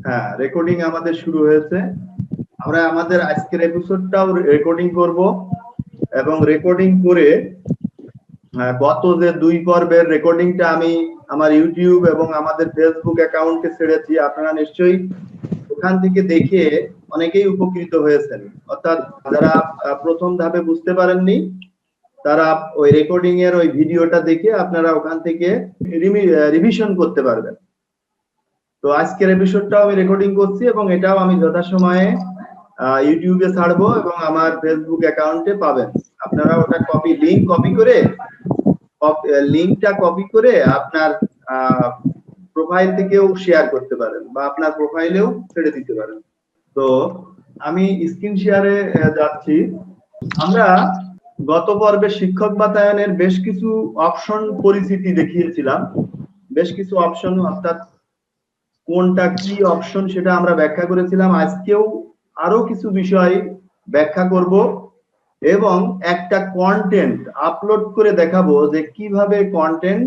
হ্যাঁ, রেকর্ডিং আমাদের শুরু হয়েছে। আমরা আমাদের আজকের এপিসোডটাও রেকর্ডিং করব এবং রেকর্ডিং করে গত যে 2 পর্বের রেকর্ডিংটা আমি আমার ইউটিউব এবং আমাদের ফেসবুক অ্যাকাউন্টে ছেড়েছি। আপনারা নিশ্চয়ই ওখান থেকে দেখে অনেকেই উপকৃত হয়েছেন। অর্থাৎ যারা প্রথম ধাপে বুঝতে পারেননি তারা ওই রেকর্ডিং এর ওই ভিডিওটা দেখে আপনারা ওখান থেকে রিভিশন করতে পারবেন। তো আজকের এপিসোডটাও আমি রেকর্ডিং করছি এবং এটাও আমি যথাসময়ে ইউটিউবে ছাড়বো এবং আমার ফেসবুক অ্যাকাউন্টে পাবেন। আপনারা ওটা লিংকটা কপি করে আপনার প্রোফাইল থেকেও শেয়ার করতে পারেন বা আপনার প্রোফাইলেও ছেড়ে দিতে পারেন। তো আমি স্ক্রিন শেয়ারে যাচ্ছি। আমরা গত পর্বে শিক্ষক বাতায়নের বেশ কিছু অপশন পরিচিতি দেখিয়েছিলাম। বেশ কিছু অপশন, অর্থাৎ কোনটা কি অপশন সেটা আমরা ব্যাখ্যা করেছিলাম। আজকেও আরো কিছু বিষয় ব্যাখ্যা করব এবং একটা কন্টেন্ট আপলোড করে দেখাবো যে কিভাবে কন্টেন্ট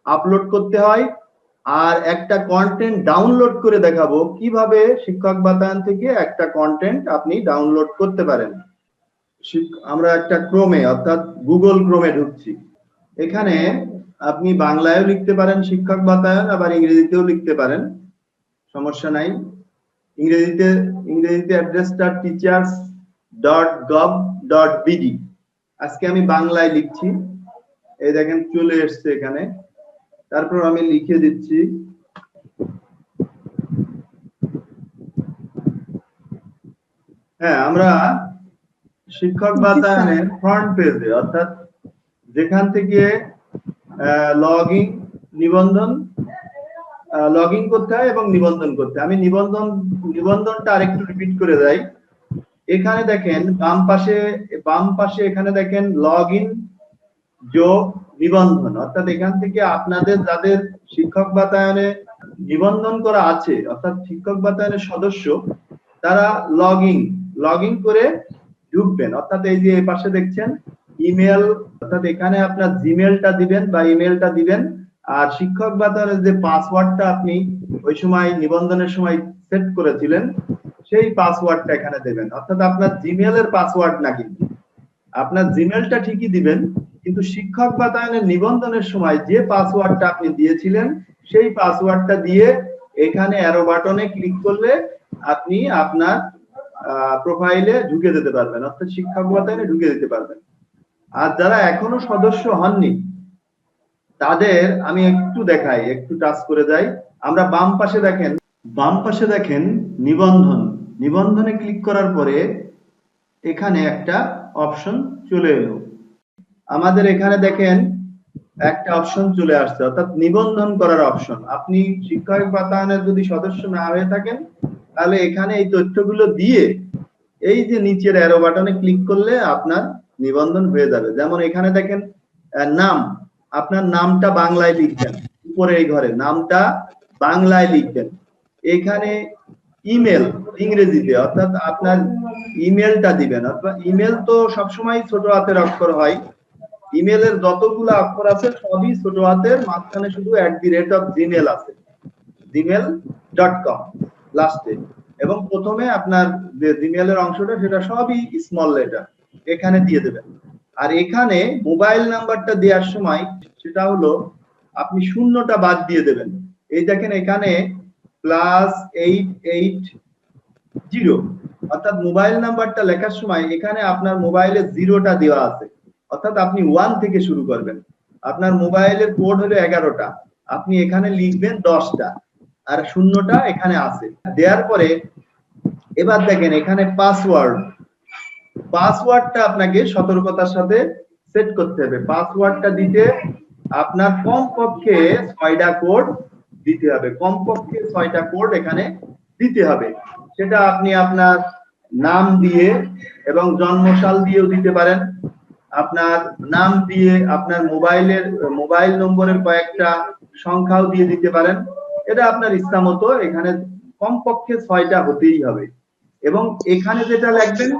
আপলোড করতে হয়, আর একটা কন্টেন্ট ডাউনলোড করে দেখাবো কিভাবে শিক্ষক বাতায়ন থেকে একটা কন্টেন্ট আপনি ডাউনলোড করতে পারেন। আমরা একটা ক্রোমে অর্থাৎ গুগল ক্রোমে ঢুকছি। এখানে আপনি বাংলায়ও লিখতে পারেন শিক্ষক বাতায়ন, আবার ইংরেজিতেও লিখতে পারেন, সমস্যা নাই। ইংরেজিতে অ্যাড্রেসটা teachers.gov.bd। আজকে আমি বাংলায় লিখছি। এই দেখেন চলে এসছে এখানে। তারপর আমি লিখে দিচ্ছি হ্যাঁ, আমরা শিক্ষক বাতায়নের ফ্রন্ট পেজে অর্থাৎ যেখান থেকে লগ ইন করতে হয় এবং নিবন্ধন করতে হয়। আমি নিবন্ধনটা আরেকটু রিপিট করে দেই। এখানে দেখেন বাম পাশে এখানে দেখেন লগ ইন যোগ নিবন্ধন, অর্থাৎ এখান থেকে আপনাদের যাদের শিক্ষক বাতায়নে নিবন্ধন করা আছে অর্থাৎ শিক্ষক বাতায়নের সদস্য, তারা লগ ইন করে ঢুকবেন। অর্থাৎ এই যে পাশে দেখছেন ইমেল, অর্থাৎ এখানে আপনার জিমেলটা দিবেন বা ইমেলটা দিবেন, আর শিক্ষক বাতায়নের যে পাসওয়ার্ডটা আপনি ওই সময় নিবন্ধনের সময় সেট করেছিলেন সেই পাসওয়ার্ডটা এখানে দেবেন। অর্থাৎ আপনার জিমেলের পাসওয়ার্ড না, কিন্তু আপনার জিমেলটা ঠিকই দিবেন, কিন্তু শিক্ষক বাতায়নের নিবন্ধনের সময় যে পাসওয়ার্ডটা আপনি দিয়েছিলেন সেই পাসওয়ার্ডটা দিয়ে এখানে অ্যারো বাটনে ক্লিক করলে আপনি আপনার প্রোফাইলে ঢুকে যেতে পারবেন, অর্থাৎ শিক্ষক বাতায়নে ঢুকে যেতে পারবেন। আর যারা এখনো সদস্য হননি তাদের আমি একটু দেখাই, একটু টাচ করে যাই। আমরা বাম পাশে দেখেন নিবন্ধনে ক্লিক করার পরে এখানে একটা অপশন চলে এলো। আমাদের এখানে দেখেন একটা অপশন চলে আসছে, অর্থাৎ নিবন্ধন করার অপশন। আপনি শিক্ষক বাতায়নের যদি সদস্য না হয়ে থাকেন তাহলে এখানে এই তথ্যগুলো দিয়ে এই যে নিচের অ্যারো বাটনে ক্লিক করলে আপনার নিবন্ধন হয়ে যাবে। যেমন এখানে দেখেন নাম, আপনার নামটা বাংলায় লিখবেন, উপরে এই ঘরে নামটা বাংলায় লিখবেন। এখানে ইমেল ইংরেজিতে, অর্থাৎ আপনার ইমেলটা দিবেন। অথবা ইমেল তো সবসময় ছোট হাতের অক্ষর হয়, ইমেলের যতগুলো অক্ষর আছে সবই ছোট হাতের, মাঝখানে শুধু @gmail আছে, gmail.com লাস্টে, এবং প্রথমে আপনার যে জিমেলের অংশটা সেটা সবই স্মল লেটার এখানে দিয়ে দেবেন। আর এখানে মোবাইল নাম্বারটা দেওয়ার সময় সেটা হলো আপনি শূন্যটা বাদ দিয়ে দেবেন। এই দেখেন এখানে +880, অর্থাৎ মোবাইল নাম্বারটা লেখার সময় এখানে আপনার মোবাইলে 0টা দেওয়া আছে, অর্থাৎ আপনি 1 থেকে শুরু করবেন। আপনার মোবাইলের কোড হলো 11টা, আপনি এখানে লিখবেন 10টা, আর শূন্যটা এখানে আছে। দেওয়ার পরে এবার দেখেন এখানে পাসওয়ার্ডটা আপনাকে সতর্কতার সাথে সেট করতে হবে। পাসওয়ার্ডটা দিতে আপনার কমপক্ষে 6টা কোড দিতে হবে, কমপক্ষে 6টা কোড এখানে দিতে হবে। সেটা আপনি আপনার নাম দিয়ে এবং জন্মসাল দিয়েও দিতে পারেন, আপনার নাম দিয়ে আপনার মোবাইল নম্বরের কয়েকটা সংখ্যাও দিয়ে দিতে পারেন। এটা আপনার ইচ্ছা মতো, এখানে কমপক্ষে 6টা হতেই হবে। এবং এখানে যেটা লিখবেন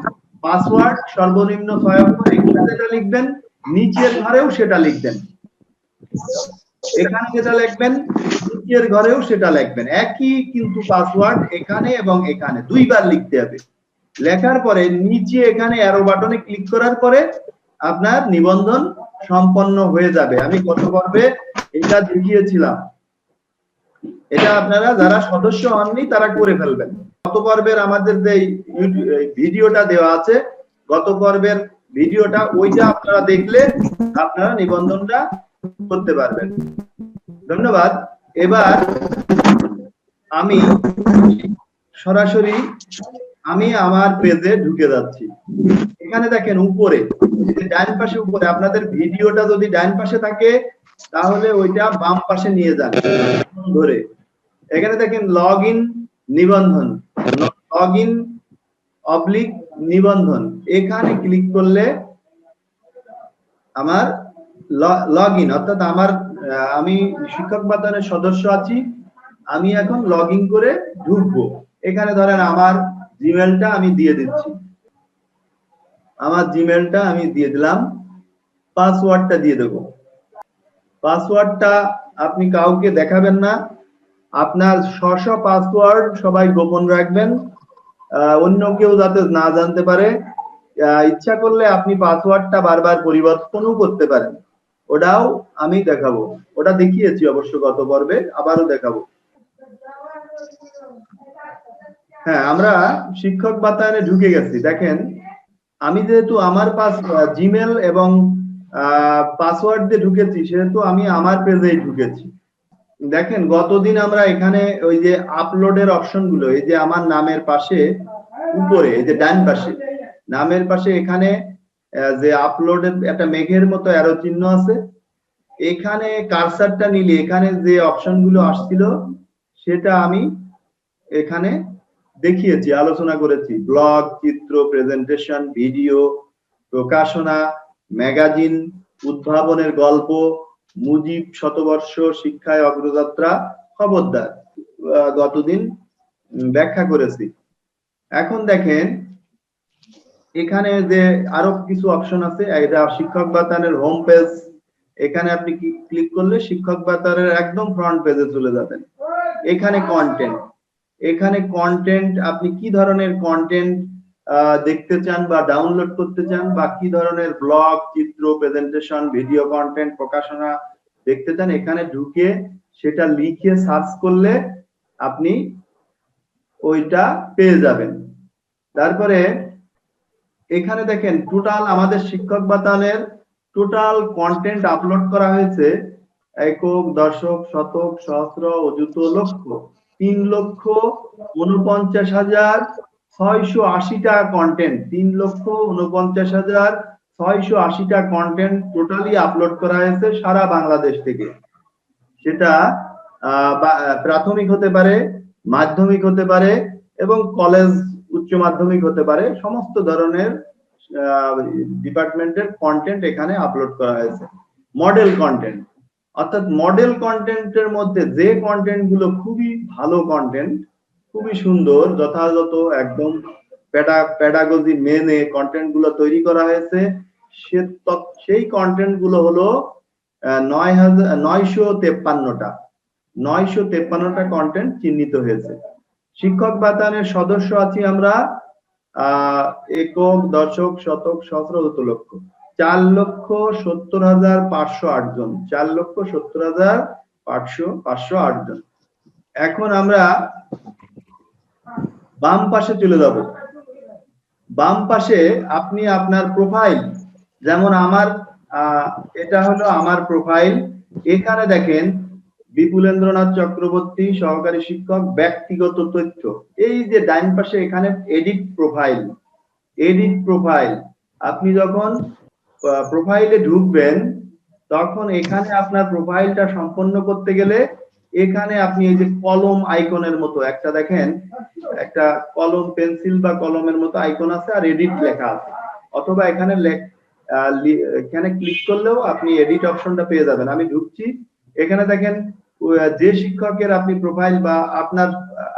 পাসওয়ার্ড সর্বনিম্ন 6 অক্ষর, এখানে যেটা লিখবেন নিচের ঘরেও সেটা লিখবেন। এখানে যেটা লিখবেন নিচের ঘরেও সেটা লিখবেন, একই কিন্তু পাসওয়ার্ড এখানে এবং এখানে দুইবার লিখতে হবে। লেখার পরে নিচে এখানে অ্যারো বাটনে ক্লিক করার পরে আপনার নিবন্ধন সম্পন্ন হয়ে যাবে। আমি গত পর্বে এটা দেখিয়েছিলাম, এটা আপনারা যারা সদস্য হননি তারা করে ফেলবেন। গত পর্বের আমাদের যে ভিডিওটা দেওয়া আছে, গত পর্বের ভিডিওটা, ওইটা আপনারা দেখলে আপনারা নিবন্ধনটা করতে পারবেন। ধন্যবাদ। এবার আমি সরাসরি আমার পেজে ঢুকে যাচ্ছি। এখানে দেখেন উপরে, ডান পাশে উপরে, আপনাদের ভিডিওটা যদি ডান পাশে থাকে তাহলে ওইটা বাম পাশে নিয়ে যান ধরে। এখানে দেখেন লগ ইন নিবন্ধন, লগ ইন অবলিক নিবন্ধন, এখানে ক্লিক করলে আমার লগ ইন, অর্থাৎ আমি শিক্ষক বাতায়নের সদস্য আছি, আমি এখন লগ ইন করে ঢুকবো। এখানে ধরেন আমার জিমেলটা আমি দিয়ে দিচ্ছি, আমার জিমেলটা আমি দিয়ে দিলাম, পাসওয়ার্ডটা দিয়ে দেবো। পাসওয়ার্ডটা আপনি কাউকে দেখাবেন না, আপনার স্ব পাসওয়ার্ড সবাই গোপন রাখবেন, অন্য কেউ যাতে না জানতে পারে। ইচ্ছা করলে আপনি পাসওয়ার্ডটা বারবার পরিবর্তনও করতে পারেন, ওটাও আমি দেখাবো, ওটা দেখিয়েছি অবশ্য গত পর্বে, আবারও দেখাবো। হ্যাঁ, আমরা শিক্ষক বাতায়নে ঢুকে গেছি। দেখেন আমি যেহেতু আমার জিমেল এবং পাসওয়ার্ড দিয়ে ঢুকেছি, সেহেতু আমি আমার পেজেই ঢুকেছি। দেখেন গতদিন আমরা এখানে ওই যে আপলোডের অপশন গুলো, এই যে আমার নামের পাশে উপরে, এই যে ডান পাশে নামের পাশে এখানে যে আপলোডের একটা মেঘের মতো অ্যারো চিহ্ন আছে, এখানে কারসারটা নিলে এখানে যে অপশন গুলো আসছিল সেটা আমি এখানে দেখিয়েছি, আলোচনা করেছি। ব্লগ, চিত্র, প্রেজেন্টেশন, ভিডিও, প্রকাশনা, ম্যাগাজিন, উদ্ভাবনের গল্প, মুজিব শতবর্ষ, শিক্ষায় অগ্রযাত্রা, খবরদার, গতদিন ব্যাখ্যা করেছি। এখন দেখেন এখানে যে আরো কিছু অপশন আছে, এটা শিক্ষক বাতায়নের হোম পেজ, এখানে আপনি ক্লিক করলে শিক্ষক বাতায়নের একদম ফ্রন্ট পেজে চলে যাবেন। এখানে কন্টেন্ট, এখানে কন্টেন্ট, আপনি কি ধরনের কন্টেন্ট দেখতে চান বা ডাউনলোড করতে চান, বা কি ধরনের ব্লগ, চিত্র, প্রেজেন্টেশন, ভিডিও কন্টেন্ট, প্রকাশনা দেখতে চান, এখানে ঢুকে সেটা লিখে সার্চ করলে আপনি ওইটা পেয়ে যাবেন। তারপরে এখানে দেখেন টোটাল আমাদের শিক্ষক বাতায়নের টোটাল কন্টেন্ট আপলোড করা হয়েছে একক, দশক, শতক, সহস্র, অযুত, লক্ষ, 3,49,680টা কন্টেন্ট, 3,49,680টা কন্টেন্ট টোটালি আপলোড করা হয়েছে সারা বাংলাদেশ থেকে। সেটা প্রাথমিক হতে পারে, মাধ্যমিক হতে পারে এবং কলেজ, উচ্চ মাধ্যমিক হতে পারে, সমস্ত ধরনের ডিপার্টমেন্টের কন্টেন্ট এখানে আপলোড করা হয়েছে। মডেল কন্টেন্ট, অর্থাৎ মডেল কন্টেন্টের মধ্যে যে কন্টেন্ট গুলো খুবই ভালো কন্টেন্ট, খুবই সুন্দর, যথাযথ একদম প্যাডাগজি মেনে কন্টেন্ট গুলো তৈরি করা হয়েছে, সেই কন্টেন্ট গুলো হলো 953টা কন্টেন্ট চিহ্নিত হয়েছে। শিক্ষক বাতায়নের সদস্য আছি আমরা একক, দশক, শতক, সহস্র, অযুত, লক্ষ, 4,70,508 জন, 4,70,508 জন। এখন আমরা বাম পাশে চলে যাব। বাম পাশে আপনি আপনার প্রোফাইল, যেমন আমার এটা হলো আমার প্রোফাইল, এখানে দেখেন বিপুলেন্দ্রনাথ চক্রবর্তী, সহকারী শিক্ষক, ব্যক্তিগত তথ্য, এই যে ডান পাশে এখানে এডিট প্রোফাইল, এডিট প্রোফাইল, আপনি যখন প্রোফাইলে ঢুকবেন তখন এখানে আপনার প্রোফাইলটা সম্পন্ন করতে গেলে এখানে আপনি এই যে কলম আইকনের মতো একটা দেখেন, একটা কলম, পেন্সিল বা কলমের মতো আইকন আছে আর এডিট লেখা আছে, অথবা এখানে এখানে ক্লিক করলেও আপনি এডিট অপশনটা পেয়ে যাবেন। আমি ঢুকছি, এখানে দেখেন যে শিক্ষকের আপনি প্রোফাইল বা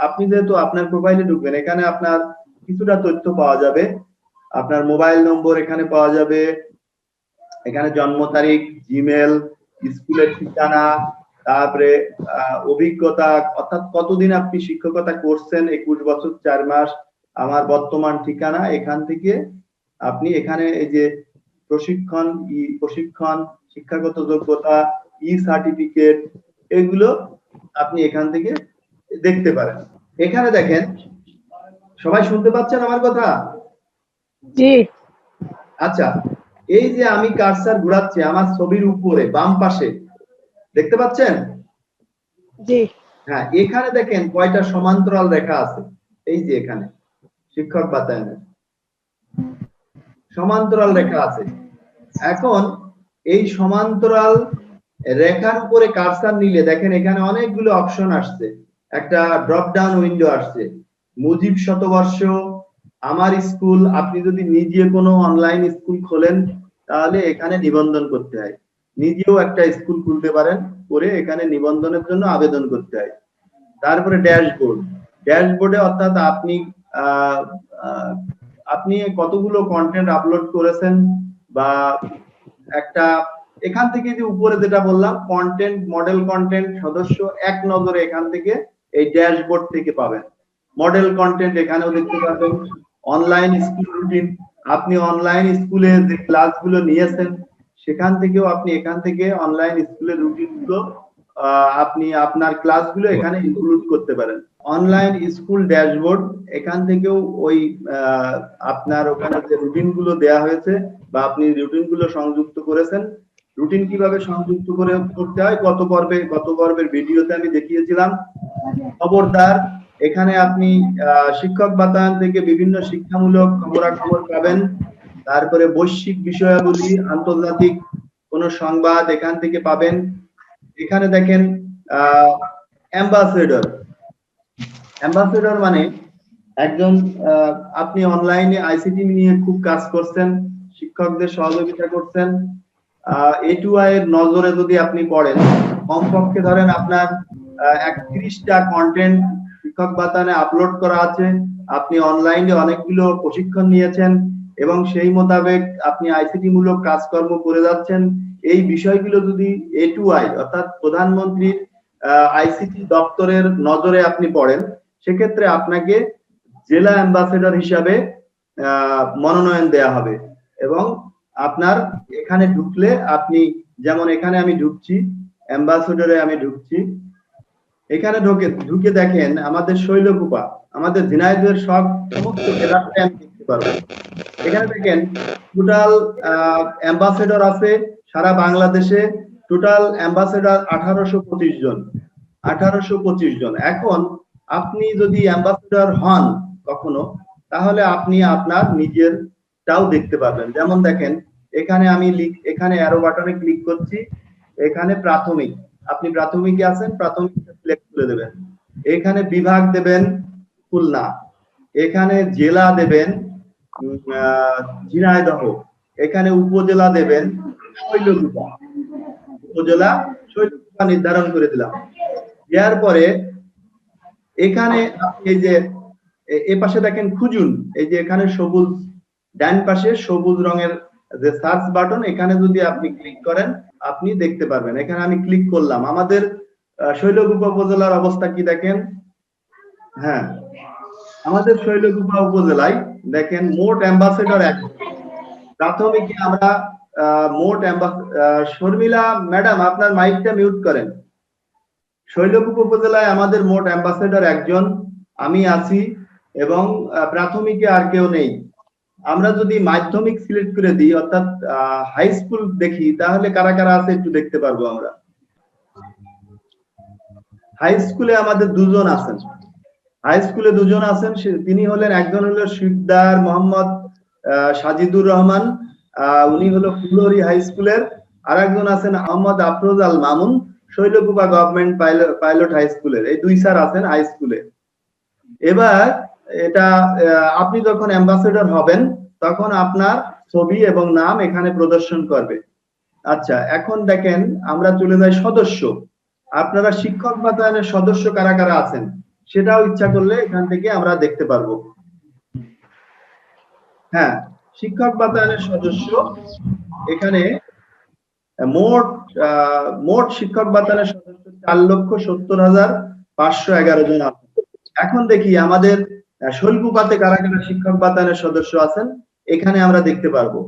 আপনি যেহেতু আপনার প্রোফাইলে ঢুকবেন, এখানে আপনার কিছুটা তথ্য পাওয়া যাবে, আপনার মোবাইল নম্বর এখানে পাওয়া যাবে, এখানে জন্ম তারিখ, জিমেল, স্কুলের ঠিকানা, তারপরে অভিজ্ঞতা, অর্থাৎ কতদিন আপনি শিক্ষকতা করছেন, 21 বছর 4 মাস, আমার বর্তমান ঠিকানা, এখান থেকে আপনি এখানে এই যে প্রশিক্ষণ, শিক্ষাগত যোগ্যতা, সার্টিফিকেট, এগুলো আপনি এখান থেকে দেখতে পারেন। এখানে দেখেন, সবাই শুনতে পাচ্ছেন আমার কথা? জি। আচ্ছা, এই যে আমি কার্সার ঘোরাচ্ছি আমার ছবির উপরে বাম পাশে, দেখতে পাচ্ছেন? জি। হ্যাঁ, এখানে দেখেন কয়টা সমান্তরাল রেখা আছে। এই যে এখানে শিক্ষক বাতায়নের সমান্তরাল রেখা আছে। এখন এই সমান্তরাল রেখার উপরে কার্সার নিলে দেখেন এখানে অনেকগুলো অপশন আসছে, একটা ড্রপ ডাউন উইন্ডো আসছে, মুজিব শতবর্ষ, আমার স্কুল। আপনি যদি নিজে কোনো অনলাইন স্কুল খোলেন তাহলে এখানে নিবন্ধন করতে হয়, নিজেও একটা স্কুল খুলতে পারেন, করে এখানে নিবন্ধনের জন্য আবেদন করতে হয়। তারপরে ড্যাশবোর্ডে অর্থাৎ আপনি কতগুলো কন্টেন্ট আপলোড করেছেন, বা একটা এখান থেকে যে উপরে যেটা বললাম কন্টেন্ট, মডেল কন্টেন্ট, সদস্য, এক নজরে এখান থেকে এই ড্যাশবোর্ড থেকে পাবেন। মডেল কন্টেন্ট এখানেও দেখতে পাবেন। অনলাইন স্কুল রুটিন, আপনি অনলাইন স্কুলে যে ক্লাসগুলো নিয়েছেন সেখান থেকেও আপনি এখান থেকে অনলাইন স্কুলের রুটিনগুলো আপনি আপনার ক্লাসগুলো এখানে ইনক্লুড করতে পারেন। অনলাইন স্কুল ড্যাশবোর্ড, এখান থেকেও ওই আপনার ওখানে যে রুটিনগুলো দেয়া হয়েছে বা আপনি রুটিনগুলো সংযুক্ত করেছেন, রুটিন কিভাবে সংযুক্ত করতে হয় গত পর্বের ভিডিওতে আমি দেখিয়েছিলাম। খবরদার, এখানে আপনি শিক্ষক বাতায়ন থেকে বিভিন্ন শিক্ষামূলক খবরাখবর পাবেন। তারপরে বৈশ্বিক বিষয়াবলী, আন্তর্জাতিক কোন সংবাদ এখান থেকে পাবেন। এখানে দেখেন অ্যাম্বাসেডর মানে একজন, আপনি অনলাইনে আইসিটি নিয়ে খুব কাজ করছেন, শিক্ষকদের সহযোগিতা করছেন, A2I এর নজরে যদি আপনি পড়েন, কমপক্ষে ধরেন আপনার 31টা কন্টেন্ট শিক্ষক বাতায়নে আপলোড করা আছে, আপনি অনলাইনে অনেকগুলো প্রশিক্ষণ নিয়েছেন এবং সেই মোতাবেক আপনি আইসিটি মূলক কাজকর্ম করে যাচ্ছেন। এই বিষয়গুলো যদি A2I অর্থাৎ প্রধানমন্ত্রীর আইসিটি দপ্তরের নজরে আপনি পড়েন, সেক্ষেত্রে আপনাকে জেলা অ্যাম্বাসেডর হিসাবে মনোনয়ন দেয়া হবে। এবং আপনার এখানে ঢুকলে আপনি, যেমন এখানে আমি ঢুকছি, অ্যাম্বাসেডরে আমি ঢুকছি, এখানে ঢুকে দেখেন আমাদের শৈলকুপা, আমাদের ঝিনাইদহের সমস্ত জেলাতে আমি দেখতে পারবো। এখানে দেখেন টোটাল অ্যাম্বাসেডর আছে সারা বাংলাদেশে, টোটাল অ্যাম্বাসেডর 1825 জন। 1825 জন। এখন আপনি যদি অ্যাম্বাসেডর হন কখনো, তাহলে আপনি আপনার নিজেরটাও দেখতে পাবেন। যেমন দেখেন এখানে এখানে অ্যারো বাটনে ক্লিক করছি, এখানে প্রাথমিক, আপনি প্রাথমিকে আছেন, প্রাথমিক সিলেক্ট করে দেবেন। এখানে বিভাগ দেবেন খুলনা, এখানে জেলা দেবেন ঝিনাইদহ, এখানে উপজেলা দেবেন শৈলকুপা, উপজেলা শৈলকুপা নির্ধারণ করে দিলাম। দেওয়ার পরে এখানে আপনি এই যে এ পাশে দেখেন খুঁজুন, এই যে এখানে সবুজ, ডান পাশে সবুজ রঙের যে সার্চ বাটন, এখানে যদি আপনি ক্লিক করেন আপনি দেখতে পারবেন। এখানে আমি ক্লিক করলাম, আমাদের শৈলকুপা উপজেলার অবস্থা কি দেখেন। হ্যাঁ, আমাদের শৈলকুপা উপজেলায় দেখেন মোট অ্যাম্বাসেডর 1। প্রাথমিকে আমরা মোট শর্মিলা ম্যাডাম আপনার মাইকটা মিউট করেন। শৈলকুপা উপজেলায় আমাদের মোট অ্যাম্বাসেডর 1 জন, আমি আছি, এবং প্রাথমিকে আর কেউ নেই। আমরা যদি মাধ্যমিক সিলেক্ট করে দিই অর্থাৎ হাই স্কুল দেখি, তাহলে কারা কারা আছে একটু দেখতে পারবো আমরা। হাই স্কুলে আমাদের 2 জন আছেন, হাই স্কুলে 2 জন আছেন। তিনি হলেন, একজন হলো শিকদার মোহাম্মদ সাজিদুর রহমান, উনি হলো ফুলরি হাই স্কুলের, আর একজন আছেন Mohammad Afroz Al Mamun, Shailkupa government pilot high স্কুলের। এই 2 স্যার আছেন হাই স্কুলে। এবার এটা আপনি যখন অ্যাম্বাসেডর হবেন তখন আপনার ছবি এবং নাম এখানে প্রদর্শন করবে। আচ্ছা, এখন দেখেন আমরা চলে যাই সদস্য। আপনারা শিক্ষক বাতায়নের সদস্য কারা কারা আছেন সেটাও ইচ্ছা করলে এখান থেকে আমরা দেখতে পারবো। হ্যাঁ, শিক্ষক বাতায়নের সদস্য এখানে মোট মোট শিক্ষক বাতায়নের সদস্য 4,70,511 জন আছেন। এখন দেখি আমাদের শৈলকুপাতে কারা কারা শিক্ষক বাতায়নের সদস্য আছেন, এখানে আমরা দেখতে পারবো।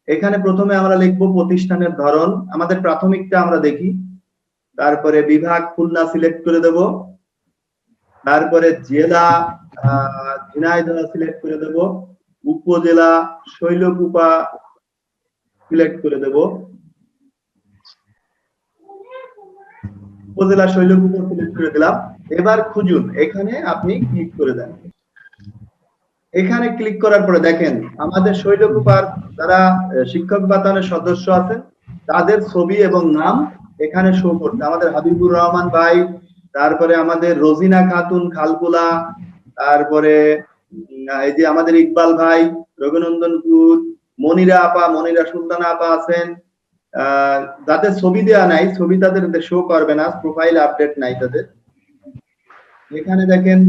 এখানে প্রথমে আমরা লিখবো প্রতিষ্ঠানের ধরন, আমাদের প্রাথমিকটা আমরা দেখি, তারপরে বিভাগ খুলনা সিলেক্ট করে দেব, তারপরে জেলা ঝিনাইদহ সিলেক্ট করে দেব, উপজেলা শৈলকুপা সিলেক্ট করে দেব, উপজেলা শৈলকুপা সিলেক্ট করে দিলাম। এবার খুঁজুন, এখানে আপনি ক্লিক করে দেন। এখানে ক্লিক করার পরে দেখেন আমাদের শৈলকুপার যারা শিক্ষক বাতায়নের সদস্য আছেন তাদের ছবি এবং নাম এখানে শো করছে। আমাদের হাবিবুর রহমান ভাই, তারপরে আমাদের রোজিনা খাতুন খালকুলা, তারপরে এই যে আমাদের ইকবাল ভাই, রঘুনন্দন গুল, মনিরা আপা, মনিরা সুলতানা আপা আছেন। যাদের ছবি দেওয়া নাই, ছবি তাদের শো করবে না, প্রোফাইল আপডেট নাই তাদের। এখানে দেখেন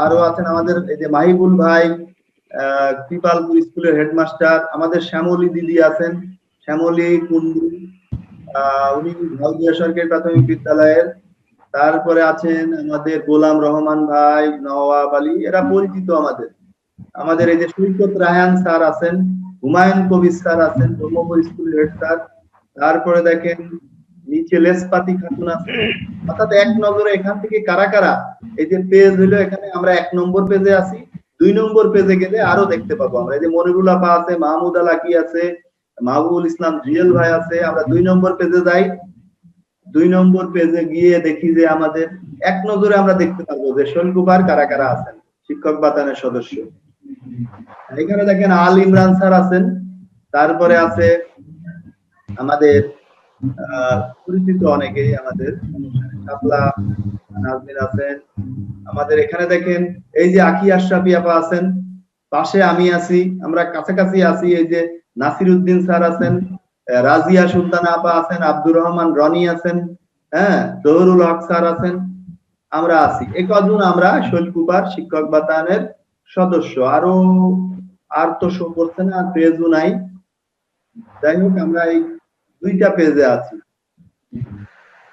আরো আছেন আমাদের এই যে মাহিবুল ভাই, কৃপালপুর স্কুলের হেডমাস্টার, আমাদের শ্যামলী দিদি আছেন, শ্যামলী কুন্ডু, উনি ভাউদিয়া সরকারি প্রাথমিক বিদ্যালয়ের। তারপরে আছেন আমাদের গোলাম রহমান ভাই, নওয়াব আলী, এরা পরিচিত আমাদের। আমাদের এই যে সৈকত রায়হান স্যার আছেন, হুমায়ুন কবির স্যার আছেন, ব্রহ্মপুর স্কুলের হেড স্যার। তারপরে দেখেন নিচে লেসপাতি খাতুন আছে। অর্থাৎ এক নজরে এখান থেকে কারা কারা, এই যে পেজ হলো, এখানে আমরা 1 নম্বর পেজে আছি, 2 নম্বর পেজে গেলে আরো দেখতে পাবো আমরা। এই যে মনিরুল আপা আছে, মাহমুদ আলাকি আছে, মাহবুবুল ইসলাম জিএল ভাই আছে। আমরা 2 নম্বর পেজে যাই, 2 নম্বর পেজে গিয়ে দেখি যে আমাদের এক নজরে আমরা দেখতে পাবো যে শৈলকুপার কারা কারা আছেন শিক্ষক বাতায়নের সদস্য। এখানে দেখেন আল ইমরান স্যার আছেন, তারপরে আছে আমাদের পরিচিত অনেকেই, আমাদের শাপলা নাজমিন আছেন। আমাদের এখানে দেখেন এই যে আকি আশরাফি আপা আছেন, পাশে আমি আছি, আমরা কাছাকাছি আছি। এই যে নাসির উদ্দিন স্যার আছেন, রাজিয়া সুলতানা আপা আছেন, আব্দুর রহমান রনি আছেন, হ্যাঁ, জহুরুল হক স্যার আছেন, আমরা আছি। এই কজন আমরা শৈলকুপার শিক্ষক বাতায়নের সদস্য। আর তো শো করছে না, পেজও নাই। যাই হোক, আমরা এই 2টা পেজে আছি।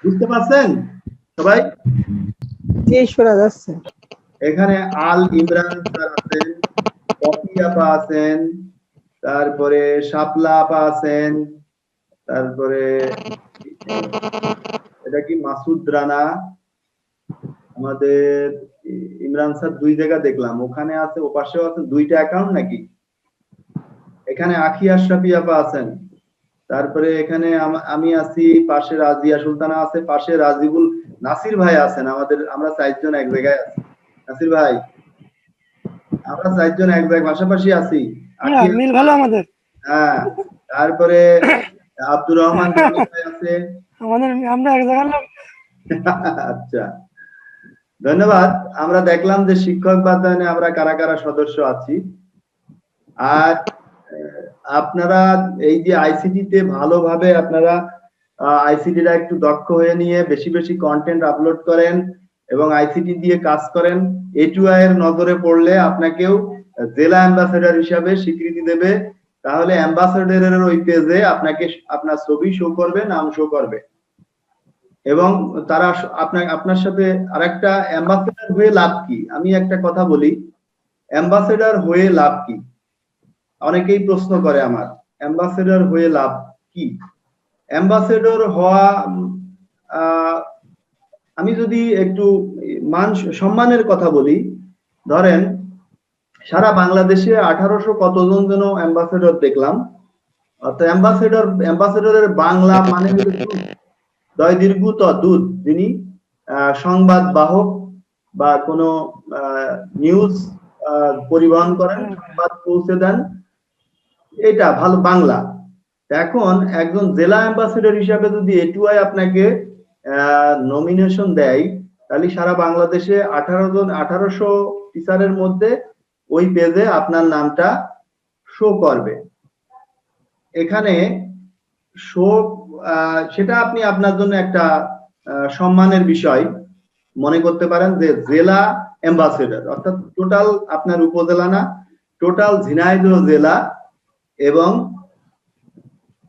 বুঝতে পারছেন সবাই? জি, শোনা যাচ্ছে। এখানে আল ইমরান স্যার আছেন, কপি আপা আছেন, তারপরে শাপলা আপা আছেন, তারপরে এটা কি মাসুদ রানা, আমাদের ইমরান স্যার 2 জায়গা দেখলাম, ওখানে আছে, ও পাশেও আছে। 2টা অ্যাকাউন্ট নাকি? এখানে আখি আশরাফি আপা আছেন, তারপরে এখানে আমি আছি, পাশে রাজিয়া সুলতানা আছে, পাশে রাজিবুল নাসির ভাই আছেন। আমরা 4 জন এক জায়গায় আছি। নাসির ভাই, আমরা 4 জন এক জায়গায় পাশাপাশি আছি। মিল ভালো আমাদের। হ্যাঁ, তারপরে আব্দুর রহমান ভাই আছে, আমাদের আমরা এক জায়গায় লোক। আচ্ছা, ধন্যবাদ। আমরা দেখলাম যে শিক্ষক বাতায়নে আমরা কারা কারা সদস্য আছি। আর আপনারা এই যে আইসিটি তে ভালোভাবে আপনারা আইসিটিটা একটু দক্ষ হয়ে নিয়ে বেশি বেশি কন্টেন্ট আপলোড করেন এবং আইসিটি দিয়ে কাজ করেন। A2I এর নজরে পড়লে আপনাকেও জেলা অ্যাম্বাসেডর হিসাবে স্বীকৃতি দেবে। তাহলে অ্যাম্বাসেডরের ওই পেজে আপনাকে আপনার ছবি শো করবে, নাম শো করবে, এবং তারা আপনার সাথে আরেকটা, অ্যাম্বাসেডর হয়ে লাভ কি? আমি একটা কথা বলি, অ্যাম্বাসেডর হয়ে লাভ কি? অনেকেই প্রশ্ন করে আমার, অ্যাম্বাসেডর হয়ে লাভ কি? অ্যাম্বাসেডর হওয়া, আমি যদি একটু মান সম্মানের কথা বলি, ধরেন সারা বাংলাদেশে 1800 কতজন যেন অ্যাম্বাসেডর দেখলাম। অর্থাৎ অ্যাম্বাসেডরের বাংলা মানে হলো দয় দীর্ঘ ত দুধ, যিনি সংবাদ বাহক বা কোনো নিউজ পরিবহন করেন, সংবাদ পৌঁছে দেন, এটা ভালো বাংলা। এখন একজন জেলা অ্যাম্বাসেডর হিসাবে যদি A2I আপনাকে নমিনেশন দেয়, তাহলে সারা বাংলাদেশে 1800 টিচারের মধ্যে ওই পেজে আপনার নামটা শো করবে। এখানে শো, সেটা আপনি আপনার জন্য একটা সম্মানের বিষয় মনে করতে পারেন যে জেলা অ্যাম্বাসেডর, অর্থাৎ টোটাল আপনার উপজেলা না, টোটাল ঝিনাইদহ জেলা এবং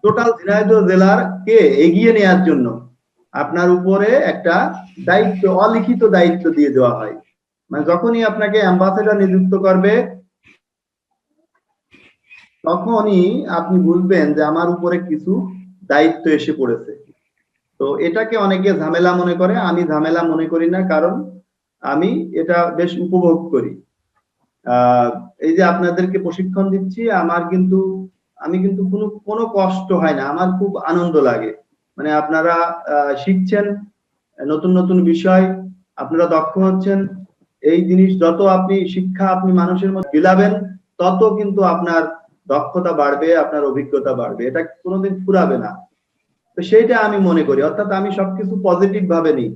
টোটাল ঝিনাইদহ জেলার কে এগিয়ে নেওয়ার জন্য আপনার উপরে একটা দায়িত্ব, অলিখিত দায়িত্ব দিয়ে দেওয়া হয়। মানে যখনই আপনাকে অ্যাম্বাসেডর নিযুক্ত করবে তখনই আপনি বুঝবেন যে আমার উপরে কিছু দায়িত্ব এসে পড়েছে। তো এটাকে অনেকে ঝামেলা মনে করে, আমি ঝামেলা মনে করি না, কারণ আমি এটা বেশ উপভোগ করি। এই যে আপনাদেরকে প্রশিক্ষণ দিচ্ছি, আমি কিন্তু কোনো কষ্ট হয় না, আমার খুব আনন্দ লাগে। মানে আপনারা শিখছেন নতুন নতুন বিষয়, আপনারা দক্ষ হচ্ছেন। এই জিনিস যত আপনি মানুষের মধ্যে বিলাবেন, তত কিন্তু আপনার দক্ষতা বাড়বে, আপনার অভিজ্ঞতা বাড়বে, এটা কোনোদিন ফুরাবে না। তো সেইটা আমি মনে করি, অর্থাৎ আমি সবকিছু পজিটিভ ভাবে নিই,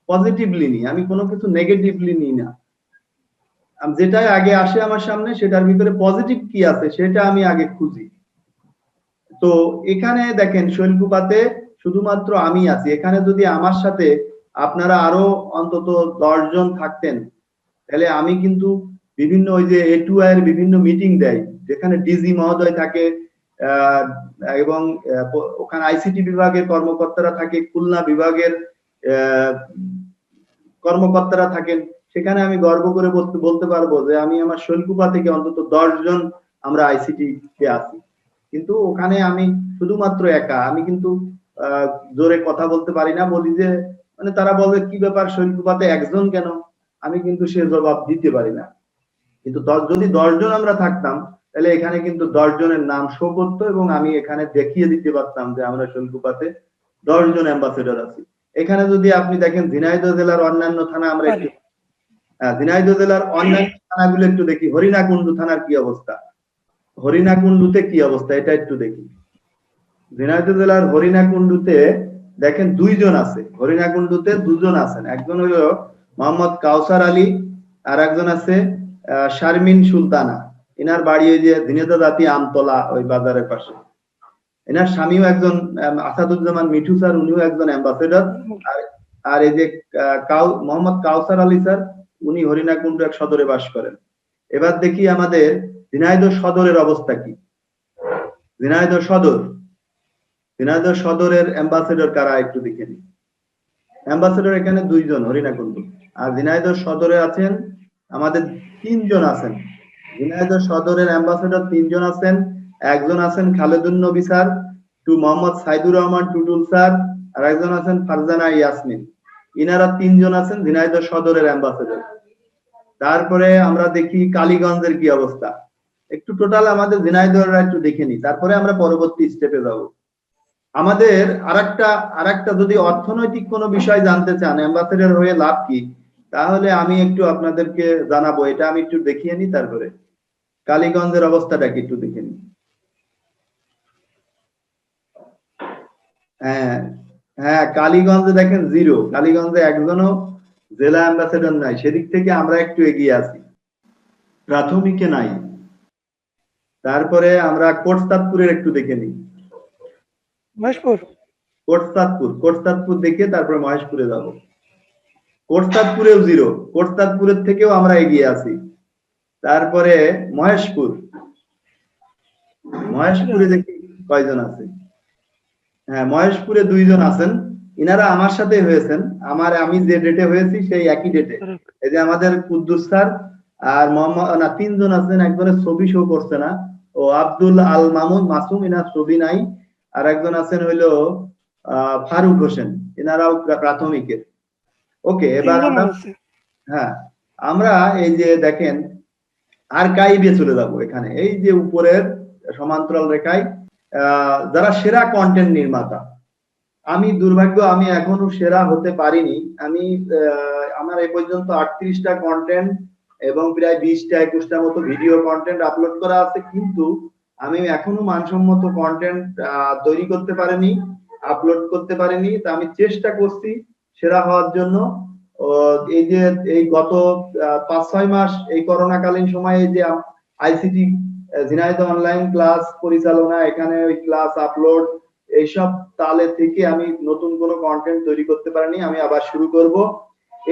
পজিটিভলি নিই, আমি কোনো কিছু নেগেটিভলি নিই না। যেটাই আগে আসে আমার সামনে সেটার ভিতরে পজিটিভ কি আছে সেটা আমি আগে খুঁজি। তো এখানে দেখেন শৈলকুপাতে শুধুমাত্র আমি আছি, এখানে যদি আমার সাথে আপনারা আরো অন্তত 10 জন থাকতেন, তাহলে আমি কিন্তু বিভিন্ন ওই যে A2I এর বিভিন্ন মিটিং দেয়, যেখানে ডিজি মহোদয় থাকে এবং ওখানে আইসিটি বিভাগের কর্মকর্তারা থাকে, খুলনা বিভাগের কর্মকর্তারা থাকেন, সেখানে আমি গর্ব করে বলতে পারবো যে আমি আমার শৈলকুপা থেকে অন্তত 10 জন আমরা আইসিটি তে আছি। কিন্তু ওখানে আমি শুধুমাত্র একা, আমি কিন্তু জোরে কথা বলতে পারি না, বলি যে মানে তারা বলে কি ব্যাপার শৈলকুপাতে একজন কেন, আমি কিন্তু সে জবাব দিতে পারি না। কিন্তু যদি 10 জন আমরা থাকতাম তাহলে এখানে কিন্তু 10 জনের নাম শো করতো এবং আমি এখানে দেখিয়ে দিতে পারতাম যে আমরা শৈলকুপাতে 10 জন অ্যাম্বাসেডর আছি। এখানে যদি আপনি দেখেন ঝিনাইদহ জেলার অন্যান্য থানা, আমরা একটু ঝিনাইদহ জেলার অন্যান্য থানাগুলো একটু দেখি। হরিণাকুণ্ডু থানার কি অবস্থা, হরিণাকুণ্ডুতে কি অবস্থা, এটা একটু দেখি। ঝিনাইদহ জেলার হরিণাকুণ্ডুতে দেখেন 2 জন আছে, হরিণাকুণ্ডুতে 2 জন আছেন, একজন হলো মোহাম্মদ কাউসার আলী, আর একজন আছে শারমিন সুলতানা। এনার বাড়ি ওই যে ঝিনাইদহ জাতি আমতলা ওই বাজারের পাশে। এনার স্বামীও একজন আসাদুজ্জামান মিঠু স্যার, উনিও একজন অ্যাম্বাসেডর। আর এই যে মোহাম্মদ কাউসার আলী স্যার, উনি হরিণাকুণ্ডু 1 সদরে বাস করেন। এবার দেখি আমাদের ঝিনাইদহ সদরের অবস্থা কি। ঝিনাইদহ সদরের অ্যাম্বাসেডর কারা একটু দেখে নিই। অ্যাম্বাসেডর এখানে 2 জন হরিণাকুণ্ডু, আর ঝিনাইদহ সদরে আছেন আমাদের 3 জন আছেন। ঝিনাইদহ সদরের অ্যাম্বাসেডর 3 জন আছেন। একজন আছেন খালেদুন নবী স্যার, মোহাম্মদ সাইদুর রহমান টুটুল স্যার, আর একজন আছেন ফারজানা ইয়াসমিন। ইনারা 3 জন আছেন ঝিনাইদহ সদরের অ্যাম্বাসেডর। তারপরে আমরা দেখি কালীগঞ্জের কি অবস্থা, একটু টোটাল আমাদের ঝিনাইদহরা একটু দেখে নিই, তারপরে আমরা পরবর্তী স্টেপে যাব। আমাদের আরেকটা যদি অর্থনৈতিক কোনো বিষয় জানতে চান অ্যাম্বাসেডর হয়ে লাভ কি, তাহলে আমি একটু আপনাদেরকে জানাবো, এটা আমি একটু দেখিয়ে নিই। তারপরে কালীগঞ্জের অবস্থাটা কি একটু দেখে নিই। হ্যাঁ, কালীগঞ্জে দেখেন 0, কালীগঞ্জে একজনও জেলা অ্যাম্বাসেডর নাই, সেদিক থেকে আমরা একটু এগিয়ে আছি, প্রাথমিকে নাই। তারপরে আমরা কোটচাঁদপুরের একটু দেখে নিই। কোটচাঁদপুর দেখে তারপরে মহেশপুরে যাব। কোটচাঁদপুরেও 0, কোটচাঁদপুরের থেকেও আমরা এগিয়ে আছি। তারপরে মহেশপুরে দেখি কয়জন আছে। হ্যাঁ, মহেশপুরে 2 জন আছেন, ইনারা আমার সাথে হয়েছেন, আমি যে ডেটে হয়েছি সেই একই ডেটে। এই যে আমাদের কুদ্দুস স্যার আর মোহাম্মদ 3 জন আছেন, একজনের ছবি শো করছে না, ও আব্দুল আল মাসুম, ইনার ছবি নাই। আর একজন আছেন হইলো ফারুক হোসেন, এনারাও প্রাথমিকের। ওকে, এবার আমরা এই যে দেখেন আর্কাইভে চলে যাব। এখানে এই যে উপরের সমান্তরাল রেখায় যারা সেরা কন্টেন্ট নির্মাতা, আমি দুর্ভাগ্য আমি এখনো সেরা হতে পারিনি। আমার এই পর্যন্ত 38টা কন্টেন্ট এবং প্রায় 20টা 21টা মতো ভিডিও কন্টেন্ট আপলোড করা আছে, কিন্তু আমি এখনো মানসম্মত কন্টেন্ট তৈরি করতে পারিনি, আপলোড করতে পারিনি। তা আমি চেষ্টা করছি সেরা হওয়ার জন্য। এই যে এই গত 5-6 মাস এই করোনাকালীন সময়ে যে আইসিটি ঝিনাইদহ অনলাইন ক্লাস পরিচালনা, এখানে ওই ক্লাস আপলোড, এইসব তালে থেকে আমি নতুন কোনো কন্টেন্ট তৈরি করতে পারিনি। আমি আবার শুরু করব।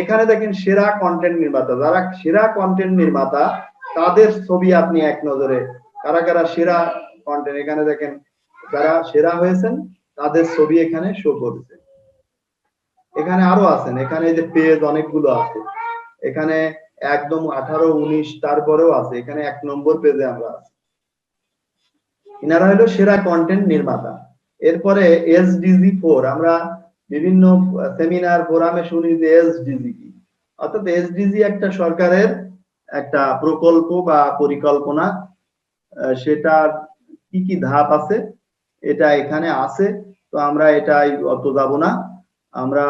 এখানে দেখেন সেরা কন্টেন্ট নির্মাতা, যারা সেরা কন্টেন্ট নির্মাতা তাদের ছবি আপনি এক নজরে, কারা কারা সেরা কন্টেন্ট, এখানে দেখেন যারা সেরা হয়েছেন তাদের ছবি এখানে শো করছে। এখানে আরো আছেন, এখানে এই যে পেজ অনেকগুলো আছে, এখানে একদম 18, 19 তারপরেও আছে, এখানে 1 নম্বর পেজে আমরা আছি। ইনারা হলো সেরা কন্টেন্ট নির্মাতা। এরপরে এসডিজি 4, আমরা বিভিন্ন সেমিনার ফোরামে শুনি যে এসডিজি কি, অর্থাৎ এসডিজি একটা সরকারের একটা প্রকল্প বা পরিকল্পনা, সেটা কি কি ধাপ আছে এটা এখানে আছে। তো আমরা এটাই অত যাব না, আমরা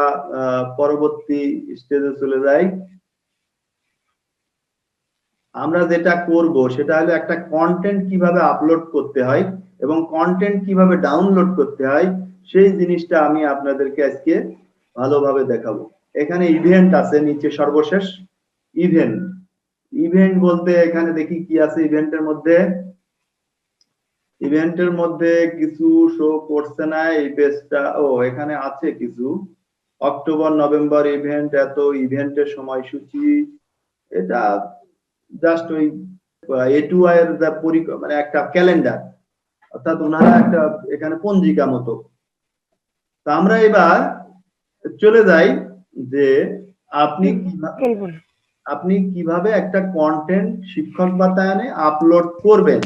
পরবর্তী স্টেজে চলে যাই। আমরা যেটা করব সেটা হলো একটা কন্টেন্ট কিভাবে আপলোড করতে হয় এবং কন্টেন্ট কিভাবে ডাউনলোড করতে হয় সেই জিনিসটা আমি আপনাদেরকে আজকে ভালোভাবে দেখাবো। এখানে ইভেন্ট আছে নিচে সর্বশেষ, ইভেন্ট। ইভেন্ট বলতে এখানে দেখি কি আছে ইভেন্টের মধ্যে। ইভেন্টের মধ্যে কিছু শো করছে না এই পেজটা। ও এখানে আছে কিছু, অক্টোবর নভেম্বর ইভেন্ট, এত ইভেন্টের সময়সূচি। এটা জাস্ট ওই A2I এর মানে একটা ক্যালেন্ডার, অর্থাৎ ওনারা একটা এখানে পঞ্জিকা মতো। তো আমরা এবার চলে যাই যে আপনি কিভাবে একটা কন্টেন্ট শিক্ষক বাতায়নে আপলোড করবেন,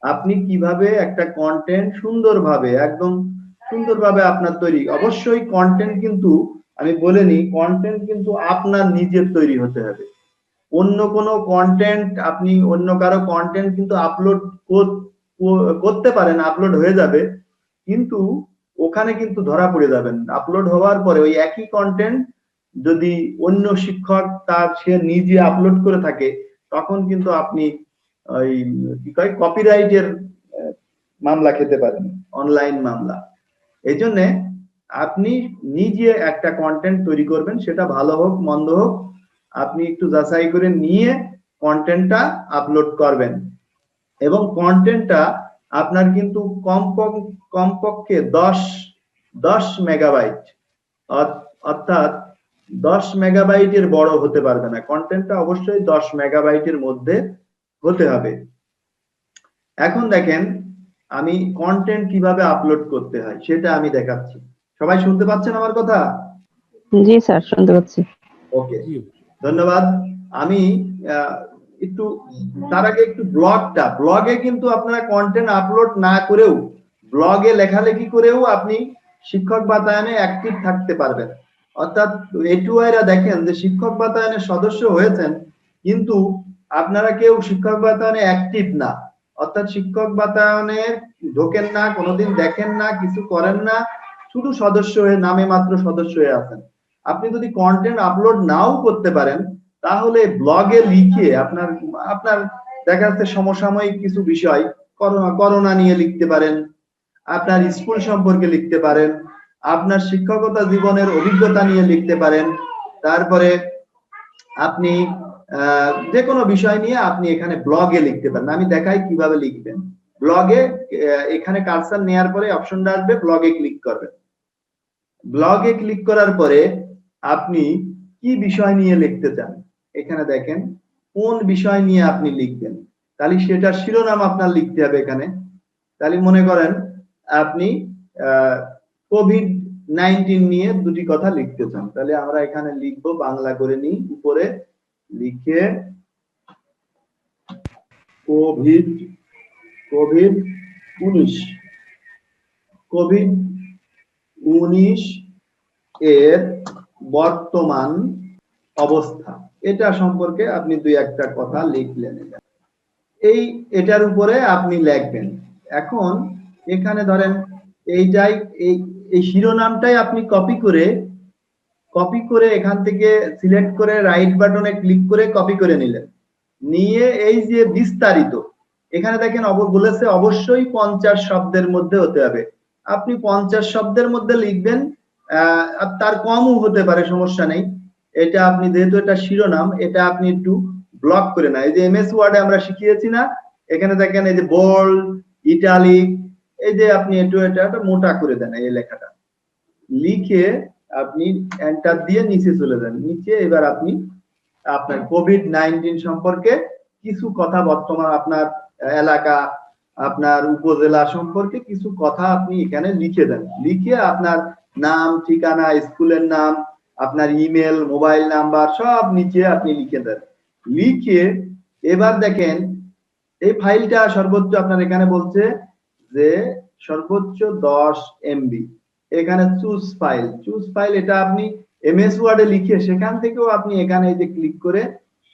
আপনি কিভাবে একটা কন্টেন্ট সুন্দরভাবে একদম সুন্দরভাবে আপনার তৈরি। অবশ্যই কন্টেন্ট কিন্তু আমি বলে নিই, কন্টেন্ট কিন্তু আপনার নিজের তৈরি হতে হবে। অন্য কোনো কন্টেন্ট আপনি অন্য কারো কন্টেন্ট কিন্তু আপলোড করতে পারেন, আপলোড হয়ে যাবে, কিন্তু ওখানে কিন্তু ধরা পড়ে যাবেন। আপলোড হওয়ার পরে ওই একই কন্টেন্ট যদি অন্য শিক্ষক তার সে নিজে আপলোড করে থাকে, তখন কিন্তু আপনি ওই কি কয় কপিরাইটের মামলা খেতে পারেন, অনলাইন মামলা। এই জন্য আপনি নিজে একটা কন্টেন্ট তৈরি করবেন, সেটা ভালো হোক মন্দ হোক, আপনি একটু যাচাই করে নিয়ে কন্টেন্টটা আপলোড করবেন। এবং কন্টেন্টটা আপনার কিন্তু কমপক্ষে 10 মেগাবাইট, অর্থাৎ 10 মেগাবাইটের বড় হতে পারবে না। কন্টেন্টটা অবশ্যই 10 মেগাবাইটের মধ্যে হতে হবে। এখন দেখেন আমি কন্টেন্ট কিভাবে আপলোড করতে হয় সেটা আমি দেখাচ্ছি। সবাই শুনতে পাচ্ছেন আমার কথা? জি স্যার, শুনতে পাচ্ছি। ওকে, ধন্যবাদ। আমি একটু তার আগে একটু ব্লগে কিন্তু আপনারা কন্টেন্ট আপলোড না করেও, ব্লগে লেখালেখি করেও আপনি শিক্ষক বাতায়নে অ্যাক্টিভ থাকতে পারবেন। অর্থাৎ A2I রা দেখেন যে শিক্ষক বাতায়নের সদস্য হয়েছেন, কিন্তু আপনারা কেউ শিক্ষক বাতায়নে অ্যাক্টিভ না, অর্থাৎ শিক্ষক বাতায়নে ঢোকেন না, কোনোদিন দেখেন না, কিছু করেন না, শুধু সদস্য হয়ে নামে মাত্র সদস্য হয়ে আছেন। আপনি যদি কন্টেন্ট আপলোড নাও করতে পারেন, তাহলে ব্লগে লিখে আপনার দেখা যাচ্ছে সমসাময়িক কিছু বিষয়, করোনা নিয়ে লিখতে পারেন, আপনার স্কুল সম্পর্কে লিখতে পারেন, আপনার শিক্ষকতা জীবনের অভিজ্ঞতা নিয়ে লিখতে পারেন, তারপরে আপনি যে কোনো বিষয় নিয়ে আপনি এখানে ব্লগে লিখতে পারেন। আমি দেখাই কিভাবে লিখবেন। ব্লগে এখানে কার্সার নেওয়ার পরে অপশনটা আসবে, ব্লগে ক্লিক করবেন। ব্লগে ক্লিক করার পরে আপনি কি বিষয় নিয়ে লিখতে চান এখানে দেখেন, কোন বিষয় নিয়ে আপনি লিখবেন, তাহলে সেটার শিরোনাম আপনার লিখতে হবে এখানে। তাহলে মনে করেন আপনি COVID-19 নিয়ে দুটি কথা লিখতে চান, তাহলে আমরা এখানে লিখবো, বাংলা করে নিই, উপরে লিখে COVID-19 এর বর্তমান অবস্থা, এটা সম্পর্কে আপনি দুই একটা কথা লিখলেন। এটার উপরে আপনি লিখবেন। এখন এখানে ধরেন এইটাই, এই শিরোনামটাই আপনি কপি করে এখান থেকে সিলেক্ট করে রাইট বাটনে ক্লিক করে কপি করে নিলেন। নিয়ে এই যে বিস্তারিত, এখানে দেখেন বলেছে অবশ্যই 50 শব্দের মধ্যে হতে হবে। আপনি 50 শব্দের মধ্যে লিখবেন, তার কমও হতে পারে, সমস্যা নেই। এটা আপনি যেহেতু এটা শিরোনাম, এটা আপনি একটু ব্লক করে না, এই যে MS ওয়ার্ডে আমরা শিখিয়েছি না, এখানে দেখেন এই যে বোল্ড, ইটালিক, এই যে আপনি এটা মোটা করে দেন এই লেখাটা, লিখে আপনি এন্টার দিয়ে নিচে চলে যান। নিচে এবার আপনি আপনার COVID-19 সম্পর্কে কিছু কথা, বর্তমান আপনার এলাকা, আপনার উপজেলা সম্পর্কে কিছু কথা আপনি এখানে লিখে দেন, লিখে আপনার নাম, ঠিকানা, স্কুলের নাম, আপনার ইমেল, মোবাইল নাম্বার সব নিচে আপনি লিখে দেন। লিখে এবার দেখেন এই ফাইলটা সর্বোচ্চ আপনার এখানে বলছে যে সর্বোচ্চ 10 এমবি। এখানে চুজ ফাইল এটা আপনি এমএস ওয়ার্ডে লিখে সেখান থেকেও আপনি এখানে এই যে ক্লিক করে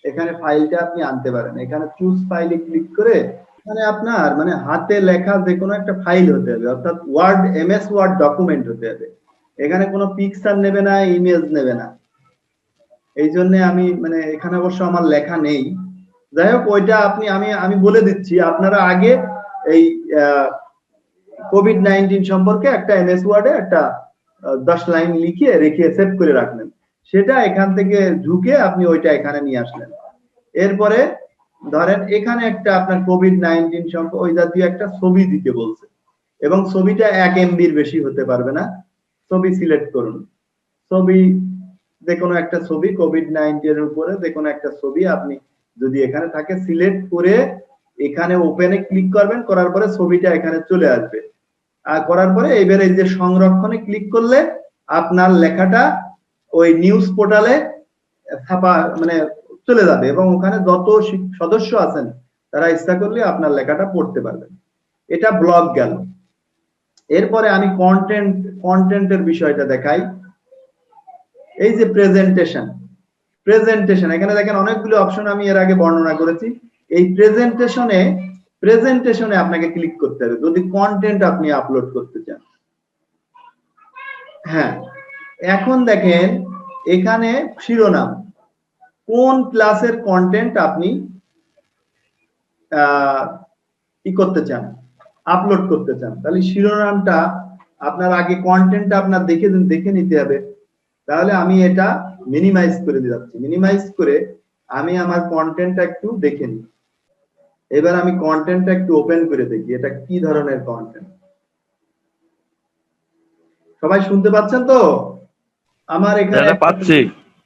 এখানে ফাইলটা আপনি আনতে পারেন। এখানে চুজ ফাইলে ক্লিক করে মানে আপনার মানে হাতে লেখা যে কোনো একটা ফাইল হতে হবে, অর্থাৎ ওয়ার্ড, এমএস ওয়ার্ড ডকুমেন্ট হতে হবে। এখানে কোনো পিকচার নেবে না, ইমেজ নেবে না। এই জন্য আমি মানে এখানে অবশ্য আমার লেখা নেই। যাই হোক ওইটা আপনি আমি বলে দিচ্ছি, আপনারা আগে এই কোভিড-19 সম্পর্কে একটা এমএস ওয়ার্ডে একটা 10 লাইন লিখে রেখে সেভ করে রাখলেন। সেটা এখান থেকে ঢুকে আপনি ওইটা এখানে নিয়ে আসলেন। এরপরে ধরেন এখানে একটা আপনার কোভিড-19 সম্পর্কে ওই জাতীয় একটা ছবি দিতে বলছে এবং ছবিটা 1 এমবির বেশি হতে পারবে না। ছবি সিলেক্ট করুন। ছবি যে কোনো একটা ছবি কোভিড-19 এর উপরে যে কোনো একটা ছবি আপনি যদি এখানে থাকে সিলেক্ট করে এখানে ওপেনে ক্লিক করবেন, করার পরে ছবিটা এখানে চলে আসবে। আর করার পরে এবারে এই যে সংরক্ষণে ক্লিক করলে আপনার লেখাটা ওই নিউজ পোর্টালে ছাপা মানে চলে যাবে এবং ওখানে যত সদস্য আছেন তারা ইচ্ছা করলে আপনার লেখাটা পড়তে পারবেন। এটা ব্লগ গেল। এরপরে আমি কন্টেন্টের বিষয়টা দেখাই। এই যে প্রেজেন্টেশন এখানে দেখেন অনেকগুলো অপশন আমি এর আগে বর্ণনা করেছি। এই প্রেজেন্টেশনে আপনাকে ক্লিক করতে হবে যদি কন্টেন্ট আপনি আপলোড করতে চান। হ্যাঁ, এখন দেখেন এখানে শিরোনাম, কোন ক্লাসের কন্টেন্ট আপনি কি করতে চান, আপলোড করতে চান। তাহলে শিরোনামটা আপনার আগে কন্টেন্টটা আপনার দেখে নিতে হবে। তাহলে আমি এটা মিনিমাইজ করে দিচ্ছি। মিনিমাইজ করে আমি আমার কন্টেন্টটা একটু দেখে নিই। এবার আমি কন্টেন্টটা একটু ওপেন করে দেখি এটা কি ধরনের কন্টেন্ট। সবাই শুনতে পাচ্ছেন তো? আমার এখানে পাচ্ছি।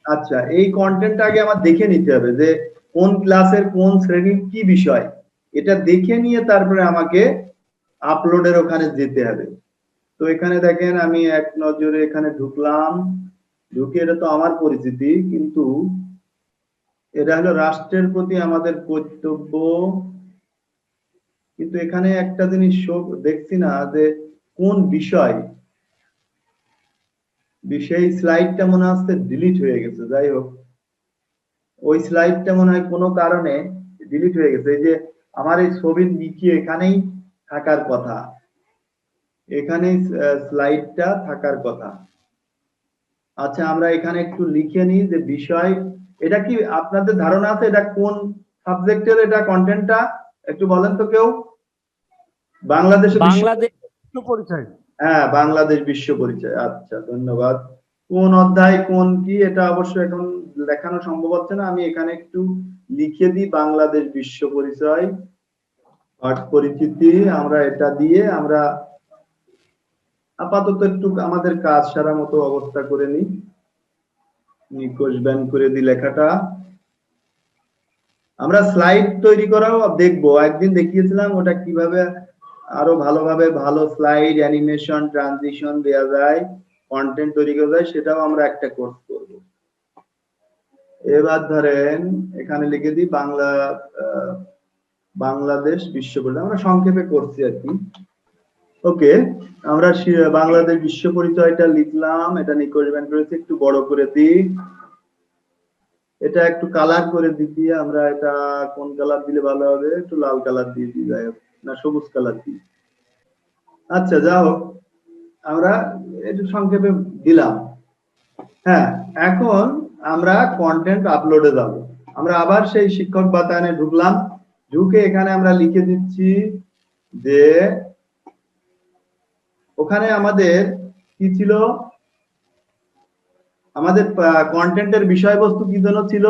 আচ্ছা, এই কন্টেন্টটা আগে আমার দেখে নিতে হবে যে কোন ক্লাসের কোন শ্রেণীর কি বিষয়। এটা দেখে নিয়ে তারপরে আমাকে আপলোডের ওখানে যেতে হবে। তো এখানে দেখেন আমি এক নজরে এখানে ঢুকলাম, ঢুকে এটা তো আমার পরিচিতি, কিন্তু এটা হলো রাষ্ট্রের প্রতি আমাদের কর্তব্য। কিন্তু এখানে একটা জিনিস দেখছি না যে কোন বিষয়, সেই স্লাইডটা মনে হচ্ছে ডিলিট হয়ে গেছে। যাই হোক ওই স্লাইডটা মনে হয় কোনো কারণে ডিলিট হয়ে গেছে। এই যে আমার এই ছবির নিচে এখানেই থাকার কথা, এখানেই স্লাইডটা থাকার কথা। আচ্ছা, আমরা এখানে একটু লিখে নিই যে বিষয়, এটা কি আপনাদের ধারণা আছে এটা কোন সাবজেক্টের এটা কন্টেন্টটা? একটু বলেন তো কেউ। বাংলাদেশ বিশ্ব পরিচয়। হ্যাঁ, বাংলাদেশ বিশ্ব পরিচয়। আচ্ছা, ধন্যবাদ। কোন অধ্যায় কোন কি এটা অবশ্য এখন দেখানো সম্ভব হচ্ছে না। আমি এখানে একটু লিখে দিই বাংলাদেশ বিশ্ব পরিচয়, পাঠ পরিচিতি। আমরা এটা দিয়ে আমরা আপাতত একটু আমাদের কাজ সারা মতো অবস্থা করে নিই। নিকোষ ব্যান করে দিই লেখাটা। আমরা স্লাইড তৈরি করাও দেখবো, একদিন দেখিয়েছিলাম ওটা কিভাবে আরো ভালোভাবে ভালো স্লাইড, অ্যানিমেশন, ট্রানজিশন দেওয়া যায়, কন্টেন্ট তৈরি করা যায়, সেটাও আমরা একটা কোর্স করব। এবার ধরেন এখানে লিখে দিই বাংলাদেশ বিশ্ব পরিচয়, আমরা সংক্ষেপে করছি আর কি। ওকে, আমরা বাংলাদেশ বিশ্ব পরিচয়টা লিখলাম, এটা নিকোষ ব্যান করেছি, একটু বড় করে দিই। এটা একটু কালার করে দিচ্ছি আমরা। এটা কোন কালার দিলে ভালো হবে? একটু লাল কালার দিয়ে দিই, যাই হোক, না সবুজ কালার দিই। আচ্ছা, যা হোক, আমরা একটু সংক্ষেপে দিলাম। হ্যাঁ, এখন আমরা কন্টেন্ট আপলোডে যাব। আমরা আবার সেই শিক্ষক বাতায়নে ঢুকলাম, ঢুকে এখানে আমরা লিখে দিচ্ছি যে ওখানে আমাদের কি ছিল, আমাদের কন্টেন্টের বিষয়বস্তু কি যেন ছিল।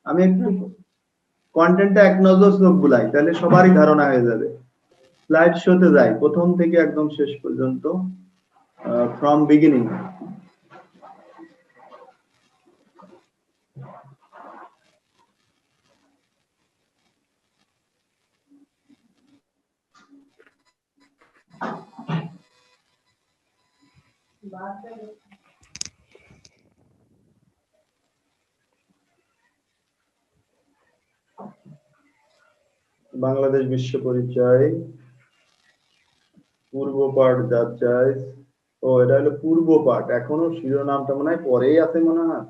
আমি একটু কন্টেন্টটা এক নজর চোখ বুলাই, তাহলে সবারই ধারণা হয়ে যাবে। স্লাইড শোতে যাই, প্রথম থেকে একদম শেষ পর্যন্ত, ফ্রম বিগিনিং। বাংলাদেশ বিশ্ব পরিচয় পূর্ব পাঠ যাচাই। ও এটা হলো পূর্ব পাঠ, এখনো শিরোনামটা মনে হয় পরেই আছে মনে হয়।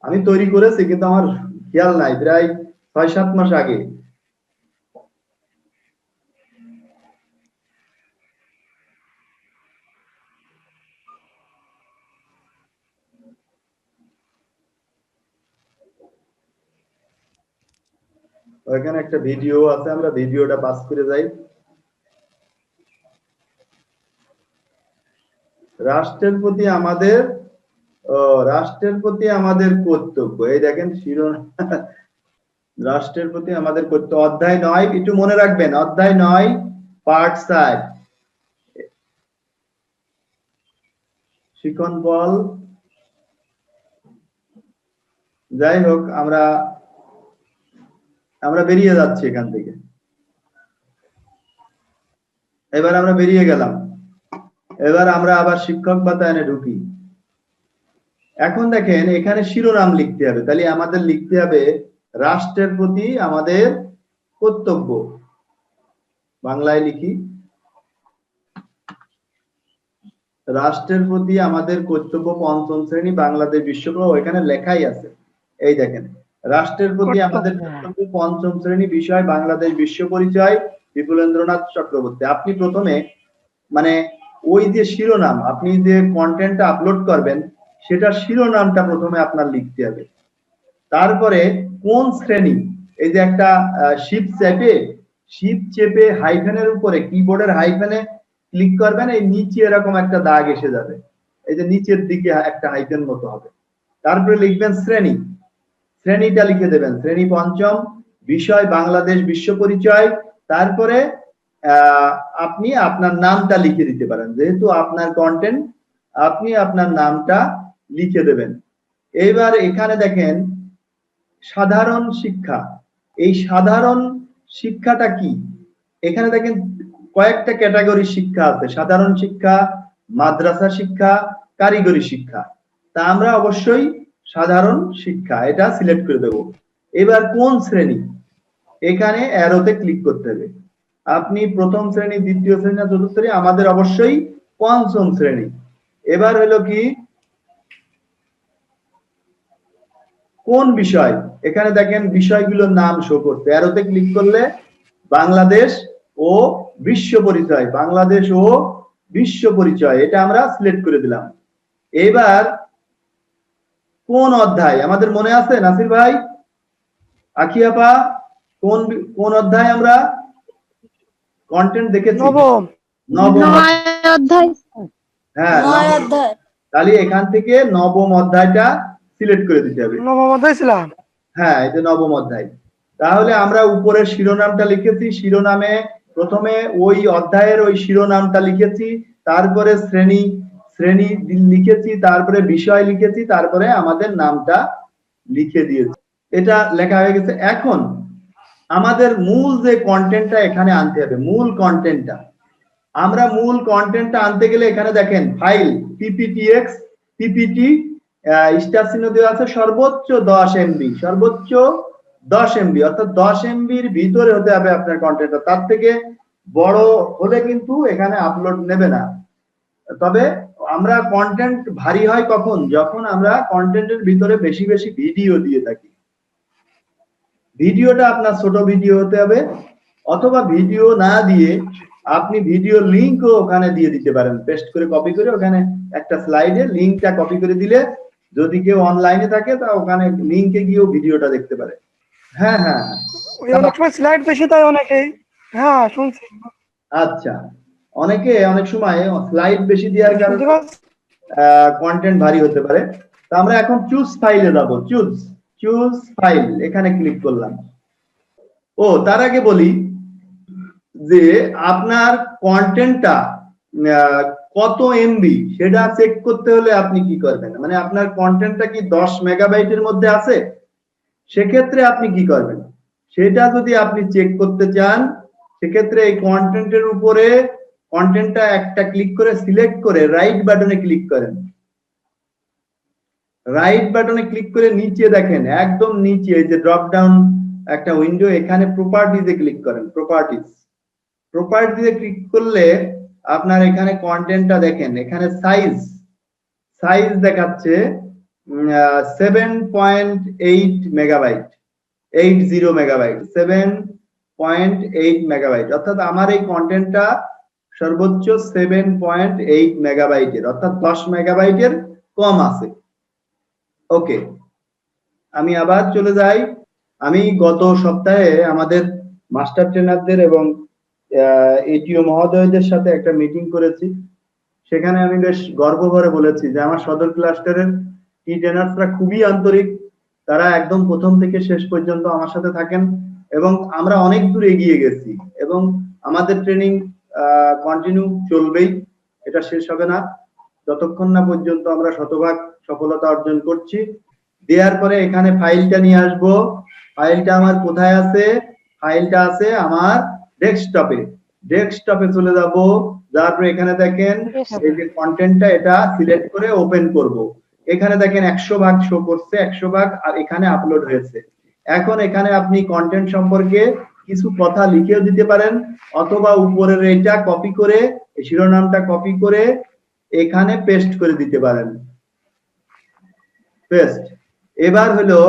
আমি তৈরি করেছি কিন্তু আমার খেয়াল নাই, প্রায় ৬-৭ মাস আগে। ওইখানে একটা ভিডিও আছে, আমরা ভিডিওটা পাস করে যাই। রাষ্ট্রের প্রতি আমাদের রাষ্ট্রের প্রতি আমাদের কর্তব্য, এই দেখেন শিরোনাম। রাষ্ট্রের প্রতি আমাদের কর্তব্য, অধ্যায় ৯, একটু মনে রাখবেন, অধ্যায় ৯ পার্ট ৪, শিখন বল। যাই হোক, আমরা বেরিয়ে যাচ্ছি এখান থেকে। এবার আমরা বেরিয়ে গেলাম, এবার আমরা আবার শিক্ষক বাতায়নে ঢুকি। এখন দেখেন এখানে শিরোনাম লিখতে হবে, তাহলে আমাদের লিখতে হবে রাষ্ট্রের প্রতি আমাদের কর্তব্য। বাংলায় লিখি, রাষ্ট্রের প্রতি আমাদের কর্তব্য, পঞ্চম শ্রেণী, বাংলাদেশ বিশ্ববিদ্যালয়। এখানে লেখাই আছে, এই দেখেন, রাষ্ট্রের প্রতি আমাদের কর্তব্য, পঞ্চম শ্রেণী, বিষয় বাংলাদেশ বিশ্ব পরিচয়, বিপুলেন্দ্রনাথ চক্রবর্তী। আপনি প্রথমে মানে ওই যে শিরোনাম, আপনি যে কন্টেন্টটা আপলোড করবেন সেটার শিরোনামটা প্রথমে আপনার লিখতে হবে। তারপরে কোন শ্রেণী, এই যে একটা শিপ চেপে হাইফেনের উপরে, কিবোর্ডের হাইফেনে ক্লিক করবেন, এই নিচে এরকম একটা দাগ এসে যাবে, এই যে নিচের দিকে একটা হাইফেন মতো হবে। তারপরে লিখবেন শ্রেণী, শ্রেণীটা লিখে দেবেন, শ্রেণী পঞ্চম, বিষয় বাংলাদেশ বিশ্ব পরিচয়। তারপরে আপনি আপনার নামটা লিখে দিতে পারেন, যেহেতু আপনার কন্টেন্ট, আপনি আপনার নামটা লিখে দেবেন। এইবার এখানে দেখেন সাধারণ শিক্ষা, এই সাধারণ শিক্ষাটা কি, এখানে দেখেন কয়েকটা ক্যাটাগরি শিক্ষা আছে, সাধারণ শিক্ষা, মাদ্রাসা শিক্ষা, কারিগরি শিক্ষা। তা আমরা অবশ্যই সাধারণ শিক্ষা এটা সিলেক্ট করে দেব। এবার কোন শ্রেণী, এখানে অ্যারোতে ক্লিক করতে হবে। আপনি প্রথম শ্রেণী, দ্বিতীয় শ্রেণী না চতুর্থ শ্রেণী, আমাদের অবশ্যই পঞ্চম শ্রেণী। এবার হলো কি কোন বিষয়, এখানে দেখেন বিষয়গুলোর নাম শো করতে, অ্যারোতে ক্লিক করলে বাংলাদেশ ও বিশ্ব পরিচয়, বাংলাদেশ ও বিশ্ব পরিচয়, এটা আমরা সিলেক্ট করে দিলাম। এবার কোন অধ্যায় আমাদের মনে আছে নাসির ভাই, আখিয়াপা, কোন অধ্যায় আমরা কন্টেন্ট দেখেছি? নবম অধ্যায়। হ্যাঁ, তাহলে এখান থেকে নবম অধ্যায়টা সিলেক্ট করে দিতে হবে। নবম অধ্যায় ছিলাম, হ্যাঁ, এই যে নবম অধ্যায়। তাহলে আমরা উপরের শিরোনামটা লিখেছি, শিরোনামে প্রথমে ওই অধ্যায়ের ওই শিরোনামটা লিখেছি, তারপরে শ্রেণী লিখেছি, তারপরে বিষয় লিখেছি, তারপরে আমাদের নামটা লিখে দিয়েছি। এটা লেখা হয়ে গেছে। এখন আমাদের মূল যে কন্টেন্টটা এখানে আনতে হবে, মূল কন্টেন্টটা, আমরা মূল কন্টেন্টটা আনতে গেলে এখানে দেখেন ফাইল পিপিটিএক্স, পিপিটি স্টার চিহ্ন দেওয়া আছে, সর্বোচ্চ 10 এমবি, সর্বোচ্চ 10 এমবি, অর্থাৎ 10 এমবির ভিতরে হতে হবে আপনার কন্টেন্টটা। তার থেকে বড় হলে কিন্তু এখানে আপলোড নেবে না। তবে আমরা কন্টেন্ট ভারী হয় কখন, যখন আমরা কন্টেন্টের ভিতরে বেশি বেশি ভিডিও দিয়ে থাকি। ভিডিওটা আপনার ছোট ভিডিও হতে হবে, অথবা ভিডিও না দিয়ে আপনি ভিডিও লিংকও ওখানে দিয়ে দিতে পারেন, পেস্ট করে কপি করে ওখানে একটা স্লাইডে লিংকটা কপি করে দিলে যদি কেউ অনলাইনে থাকে তা ওখানে লিংকে গিয়েও ভিডিওটা দেখতে পারে। হ্যাঁ হ্যাঁ, অনেক সময় স্লাইড বেশি তাই অনেকেই, হ্যাঁ শুনছি। আচ্ছা, অনেক সময় স্লাইড বেশি দেওয়ার কারণে কন্টেন্ট ভারী হতে পারে। তো আমরা এখন চুজ ফাইলে যাব, চুজ ফাইল, এখানে ক্লিক করলাম। ও তার আগে বলি যে আপনার কন্টেন্টটা কত এমবি সেটা চেক করতে হলে আপনি কি করবেন, মানে আপনার কন্টেন্টটা কি 10 মেগাবাইটের মধ্যে আছে, সেক্ষেত্রে আপনি কি করবেন, সেটা যদি আপনি চেক করতে চান, সেক্ষেত্রে এই কন্টেন্টের উপরে কন্টেন্টটা একটা ক্লিক করে সিলেক্ট করে রাইট বাটনে ক্লিক করেন। রাইট বাটনে ক্লিক করে নিচে দেখেন, একদম নিচে এই যে ড্রপ ডাউন একটা উইন্ডো, এখানে প্রপার্টিজে ক্লিক করেন। প্রপার্টিজে ক্লিক করলে আপনার এখানে কন্টেন্টটা দেখেন, এখানে সাইজ দেখাচ্ছে 7.8 মেগাবাইট, 80 মেগাবাইট, 7.8 মেগাবাইট, অর্থাৎ আমার এই কন্টেন্টটা সর্বোচ্চ 7.8 মেগাবাইটের, অর্থাৎ 10 মেগাবাইটের কম আছে। ওকে, আমি আবার চলে যাই। আমি গত সপ্তাহে আমাদের মাস্টার ট্রেনারদের এবং এটিও মহোদয়দের সাথে একটা মিটিং করেছি। সেখানে আমি বেশ গর্ব ভরে বলেছি যে আমার সদর ক্লাস্টারের টি ট্রেনার্সরা খুবই আন্তরিক, তারা একদম প্রথম থেকে শেষ পর্যন্ত আমার সাথে থাকেন এবং আমরা অনেক দূর এগিয়ে গেছি এবং আমাদের ট্রেনিং কন্টিনিউ চলবেই, এটা শেষ হবে না যতক্ষণ না পর্যন্ত আমরা শতভাগ সফলতা অর্জন করছি। দেওয়ার পরে এখানে ফাইলটা নিয়ে আসবো। ফাইলটা আমার কোথায় আছে? ফাইলটা আছে আমার ডেস্কটপে চলে যাব। তারপরে এখানে দেখেন এই যে কন্টেন্টটা, এটা সিলেক্ট করে ওপেন করব। এখানে দেখেন 100 ভাগ শো করছে, 100 ভাগ, আর এখানে আপলোড হয়েছে। এখন এখানে আপনি কন্টেন্ট সম্পর্কে কিছু কথা লিখেও দিতে পারেন, অথবা উপরের এটা কপি করে, শিরোনামটা কপি করে এখানে পেস্ট করে দিতে পারেন। পেস্ট। এবার হলো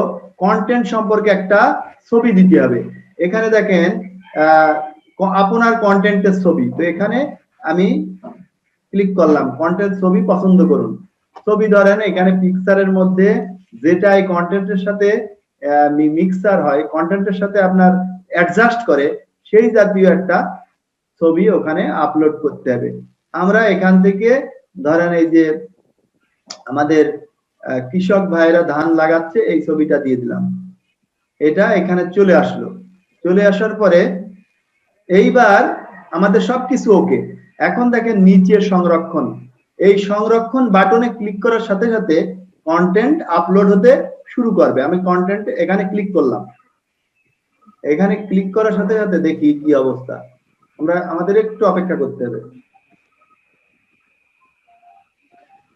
কন্টেন্ট সম্পর্কে একটা ছবি দিতে হবে। এখানে দেখেন আপনার কন্টেন্টের ছবি, তো এখানে আমি ক্লিক করলাম, কন্টেন্ট ছবি পছন্দ করুন। ছবি ধরেন এখানে পিকচারের মধ্যে যেটা এই কন্টেন্টের সাথে মিক্সার হয়, কন্টেন্টের সাথে আপনার অ্যাডজাস্ট করে, সেই জাতীয় একটা ছবি ওখানে আপলোড করতে হবে। আমরা এখান থেকে ধরেন এই যে আমাদের কৃষক ভাইরা ধান লাগাচ্ছে, এই ছবিটা দিয়ে দিলাম। এটা এখানে চলে আসলো। চলে আসার পরে এইবার আমাদের সবকিছু ওকে। এখন দেখেন নিচে সংরক্ষণ, এই সংরক্ষণ বাটনে ক্লিক করার সাথে সাথে কন্টেন্ট আপলোড হতে শুরু করবে। আমি কন্টেন্ট এখানে ক্লিক করলাম, এখানে ক্লিক করার সাথে সাথে দেখি কি অবস্থা। আমাদের একটু অপেক্ষা করতে হবে।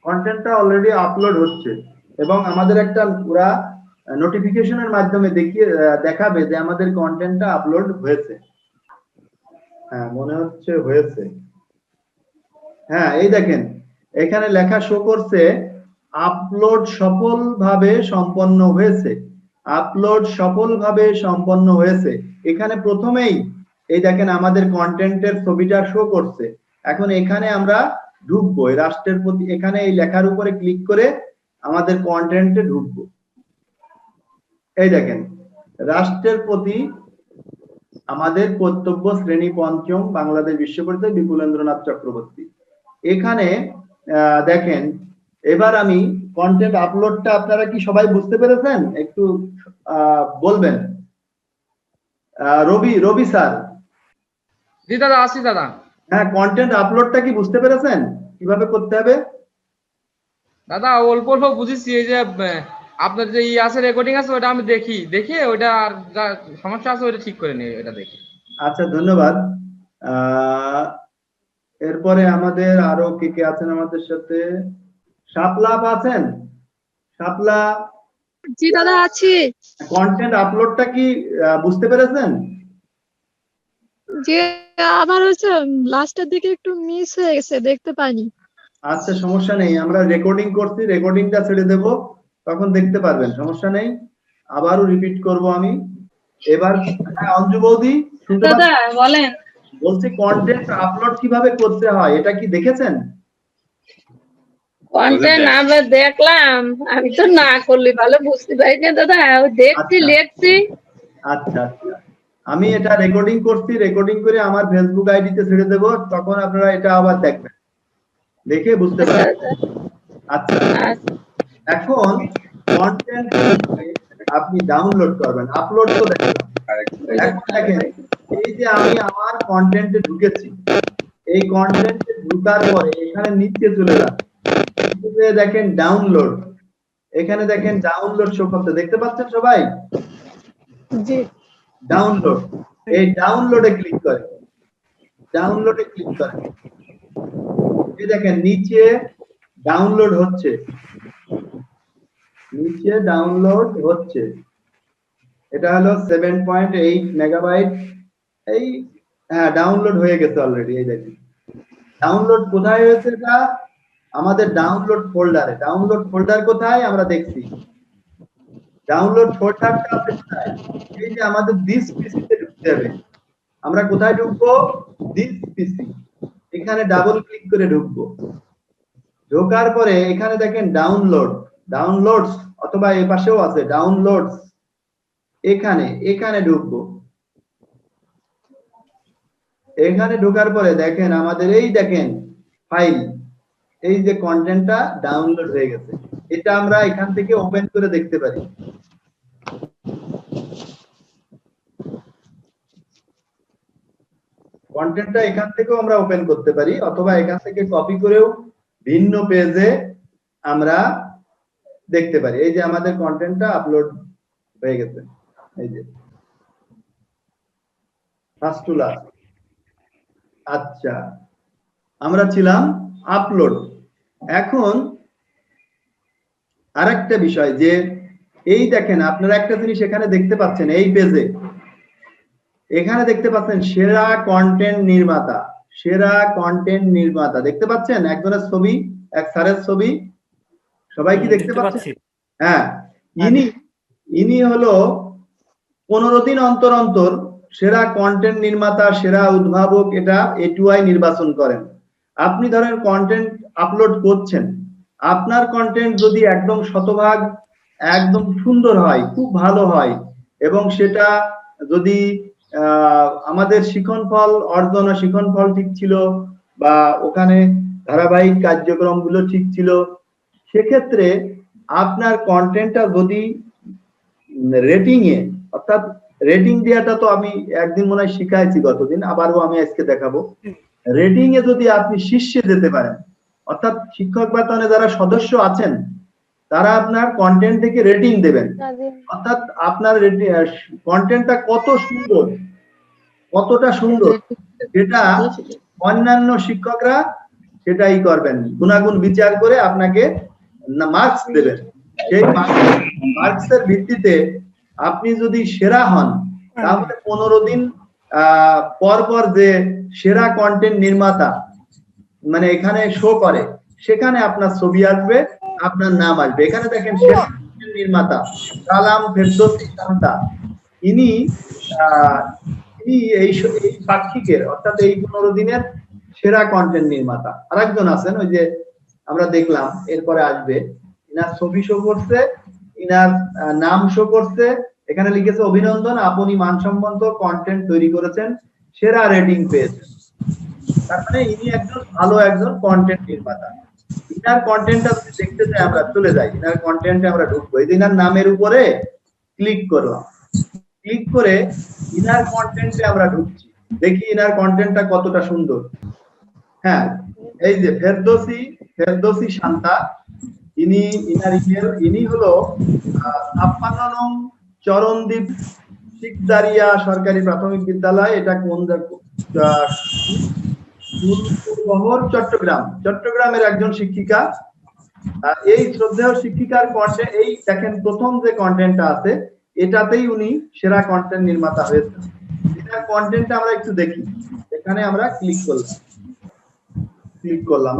কন্টেন্টটা অলরেডি আপলোড হচ্ছে এবং আমাদের একটা পুরা নোটিফিকেশনের মাধ্যমে দেখাবে যে আমাদের কন্টেন্টটা আপলোড হয়েছে। হ্যাঁ, মনে হচ্ছে হয়েছে। হ্যাঁ, এই দেখেন এখানে লেখা শো করছে আপলোড সফলভাবে সম্পন্ন হয়েছে। আপলোড সফলভাবে সম্পন্ন হয়েছে। এখানে প্রথমেই এই দেখেন আমাদের কন্টেন্টের ছবিটা শো করছে। এখন এখানে আমরা ঢুকবো, রাষ্ট্রের প্রতি, এখানে এই লেখার উপরে ক্লিক করে আমাদের কন্টেন্টে ঢুকবো। এই দেখেন রাষ্ট্রের প্রতি আমাদের কর্তব্য, শ্রেণী পঞ্চম, বাংলাদেশ বিশ্ববিদ্যালয়, বিপুলেন্দ্রনাথ চক্রবর্তী। এখানে দেখেন এবার আমি কন্টেন্ট আপলোডটা, আপনারা কি সবাই বুঝতে পেরেছেন? একটু বলবেন। রবি স্যার। জি দাদা, আসি দাদা। হ্যাঁ, কন্টেন্ট আপলোডটা কি বুঝতে পেরেছেন কিভাবে করতে হবে? দাদা অল্প অল্প বুঝেছি। এই যে আপনার যে আছে রেকর্ডিং আছে, ওটা আমি দেখি ওইটা, আর যা সমস্যা আছে ওইটা ঠিক করে নিই, ওটা দেখি। আচ্ছা, ধন্যবাদ। এরপরে আমাদের আরো কে কে আছেন আমাদের সাথে? শাপলা আছেন? শাপলা। জি দাদা, আছি। কন্টেন্ট আপলোডটা কি বুঝতে পেরেছেন? যে আমার হচ্ছে লাস্টের দিকে একটু মিস হয়ে গেছে, দেখতে পাইনি। আচ্ছা, সমস্যা নেই, আমরা রেকর্ডিং করছি, রেকর্ডিংটা ছেড়ে দেব, তখন দেখতে পারবেন, সমস্যা নেই। আবারও রিপিট করব আমি এবার। হ্যাঁ, অঞ্জু বৌদি শুনতে দাদা বলেন। বলছি কন্টেন্ট আপলোড কিভাবে করতে হয় এটা কি দেখেছেন? কন্টেন্ট আমি দেখলাম, আমি তো না করলে ভালো বুঝতে পারি না দাদা, দেখছি লিখছি। আচ্ছা আচ্ছা, আমি এটা রেকর্ডিং করছি, রেকর্ডিং করে আমার ফেসবুক আইডিতে ছেড়ে দেব, তখন আপনারা এটা আবার দেখবেন, দেখে বুঝতে পারবেন। আচ্ছা, এখন কন্টেন্ট আপনি ডাউনলোড করবেন, আপলোড তো দেখেন। এখন দেখেন এই যে আমি আমার কন্টেন্টে ঢুকেছি, এই কন্টেন্টে ঢোকার পরে এখানে নিচে চলে যাচ্ছে, দেখেন ডাউনলোড, এখানে দেখেন ডাউনলোড শো করতে, দেখতে পাচ্ছেন সবাই? জি। ডাউনলোড, এই ডাউনলোডে ক্লিক করেন, ডাউনলোডে ক্লিক করেন। এই দেখেন নিচে ডাউনলোড হচ্ছে, নিচে ডাউনলোড হচ্ছে। এটা হলো 7.8 মেগাবাইট। এই হ্যাঁ ডাউনলোড হয়ে গেছে অলরেডি। এই দেখেন ডাউনলোড কোথায় হয়েছে, এটা আমাদের ডাউনলোড ফোল্ডারে। ডাউনলোড ফোল্ডার কোথায় আমরা দেখছি, ডাউনলোড ফোল্ডারটা আছে কোথায়, এই যে আমাদের দিস পিসিতে ঢুকতে হবে। আমরা কোথায় ঢুকবো, দিস পিসি, এখানে ডাবল ক্লিক করে ঢুকবো। ঢোকার পরে এখানে দেখেন ডাউনলোড, ডাউনলোডস, অথবা এই পাশেও আছে ডাউনলোডস, এখানে এখানে ঢুকবো। এখানে ঢোকার পরে দেখেন আমাদের এই দেখেন ফাইল, এই যে কন্টেন্টটা ডাউনলোড হয়ে গেছে। এটা আমরা এখান থেকে ওপেন করে দেখতে পারি। কন্টেন্টটা এখান থেকেও আমরা ওপেন করতে পারি, অথবা এখান থেকে কপি করেও ভিন্ন পেজে আমরা দেখতে পারি। এই যে আমাদের কন্টেন্টটা আপলোড হয়ে গেছে, এই যে ফার্স্ট টু লাস্ট। আচ্ছা, আমরা ছিলাম আপলোড। এখন আরেকটা বিষয় যে এই দেখেন আপনারা একটা জিনিস এখানে দেখতে পাচ্ছেন, এই পেজে এখানে দেখতে পাচ্ছেন সেরা কন্টেন্ট নির্মাতা, সেরা কন্টেন্ট নির্মাতা দেখতে পাচ্ছেন, একজনের ছবি, এক স্যারের ছবি, সবাই কি দেখতে পাচ্ছেন? হ্যাঁ, ইনি হলো 15 দিন অন্তর অন্তর সেরা কন্টেন্ট নির্মাতা, সেরা উদ্ভাবক, এটা A2I নির্বাচন করেন। আপনি ধরেন কন্টেন্ট আপলোড করছেন, আপনার কন্টেন্ট যদি একদম শতভাগ একদম সুন্দর হয়, খুব ভালো হয়, এবং সেটা যদি আমাদের শিখনফল অর্জন, শিখনফল ঠিক ছিল, বা ওখানে ধারাবাহিক কার্যক্রমগুলো ঠিক ছিল, সেক্ষেত্রে আপনার কন্টেন্টটা যদি রেটিং এ, অর্থাৎ রেটিং দেওয়াটা তো আমি একদিন মনে হয় শিখাইছি গতদিন, আবারও আমি আজকে দেখাবো। রেটিং এ যদি আপনি শীর্ষে যেতে পারেন, অর্থাৎ শিক্ষক বেতনে যারা সদস্য আছেন তারা আপনার কন্টেন্ট থেকে রেটিং দেবেন, অর্থাৎ আপনার কন্টেন্টটা কত সুন্দর, কতটা সুন্দর, সেটা অন্যান্য শিক্ষকরা সেটাই করবেন, গুণাগুণ বিচার করে আপনাকে মার্কস দেবেন। সেই মার্কসের ভিত্তিতে আপনি যদি সেরা হন, তাহলে 15 দিন পর পর যে সেরা কন্টেন্ট নির্মাতা মানে এখানে শো করে, সেখানে আপনার ছবি আসবে, আপনার নাম আসবে। এখানে দেখেন সেরা কন্টেন্ট নির্মাতা কালাম ফেরদৌসী শান্তা, ইনি এই পাক্ষিকের, অর্থাৎ এই 15 দিনের সেরা কন্টেন্ট নির্মাতা। আরেকজন আছেন, ওই যে আমরা দেখলাম এরপরে আসবে, ইনার ছবি শো করছে, ইনার নাম শো করছে, এখানে লিখেছে অভিনন্দন, আপনি মানসম্মত কন্টেন্ট তৈরি করেছেন, সেরা রেটিং পেয়েছেন। তার মানে ইনি একজন ভালো একজন কন্টেন্ট নির্মাতা। ইনার কন্টেন্টটা যদি দেখতে চাই আমরা চলে যাই, ইনার কন্টেন্টে আমরা ঢুকবো, এই ইনার নামের উপরে ক্লিক করলাম, ক্লিক করে ইনার কন্টেন্টে আমরা ঢুকছি, দেখি ইনার কন্টেন্টটা কতটা সুন্দর। হ্যাঁ, এই যে ফেরদৌসী শান্তা, ইনি হলো 56 নং চরণদ্বীপ শিকদারিয়া সরকারি প্রাথমিক বিদ্যালয়, এটা কোন চট্টগ্রামের একজন শিক্ষিকা। এই শ্রদ্ধেয় শিক্ষিকার কন্টেন্ট, এই দেখেন প্রথম যে কন্টেন্টটা আছে এটাতেই উনি সেরা কন্টেন্ট নির্মাতা হয়েছেন। এটার কন্টেন্টটা আমরা একটু দেখি, এখানে আমরা ক্লিক করলাম,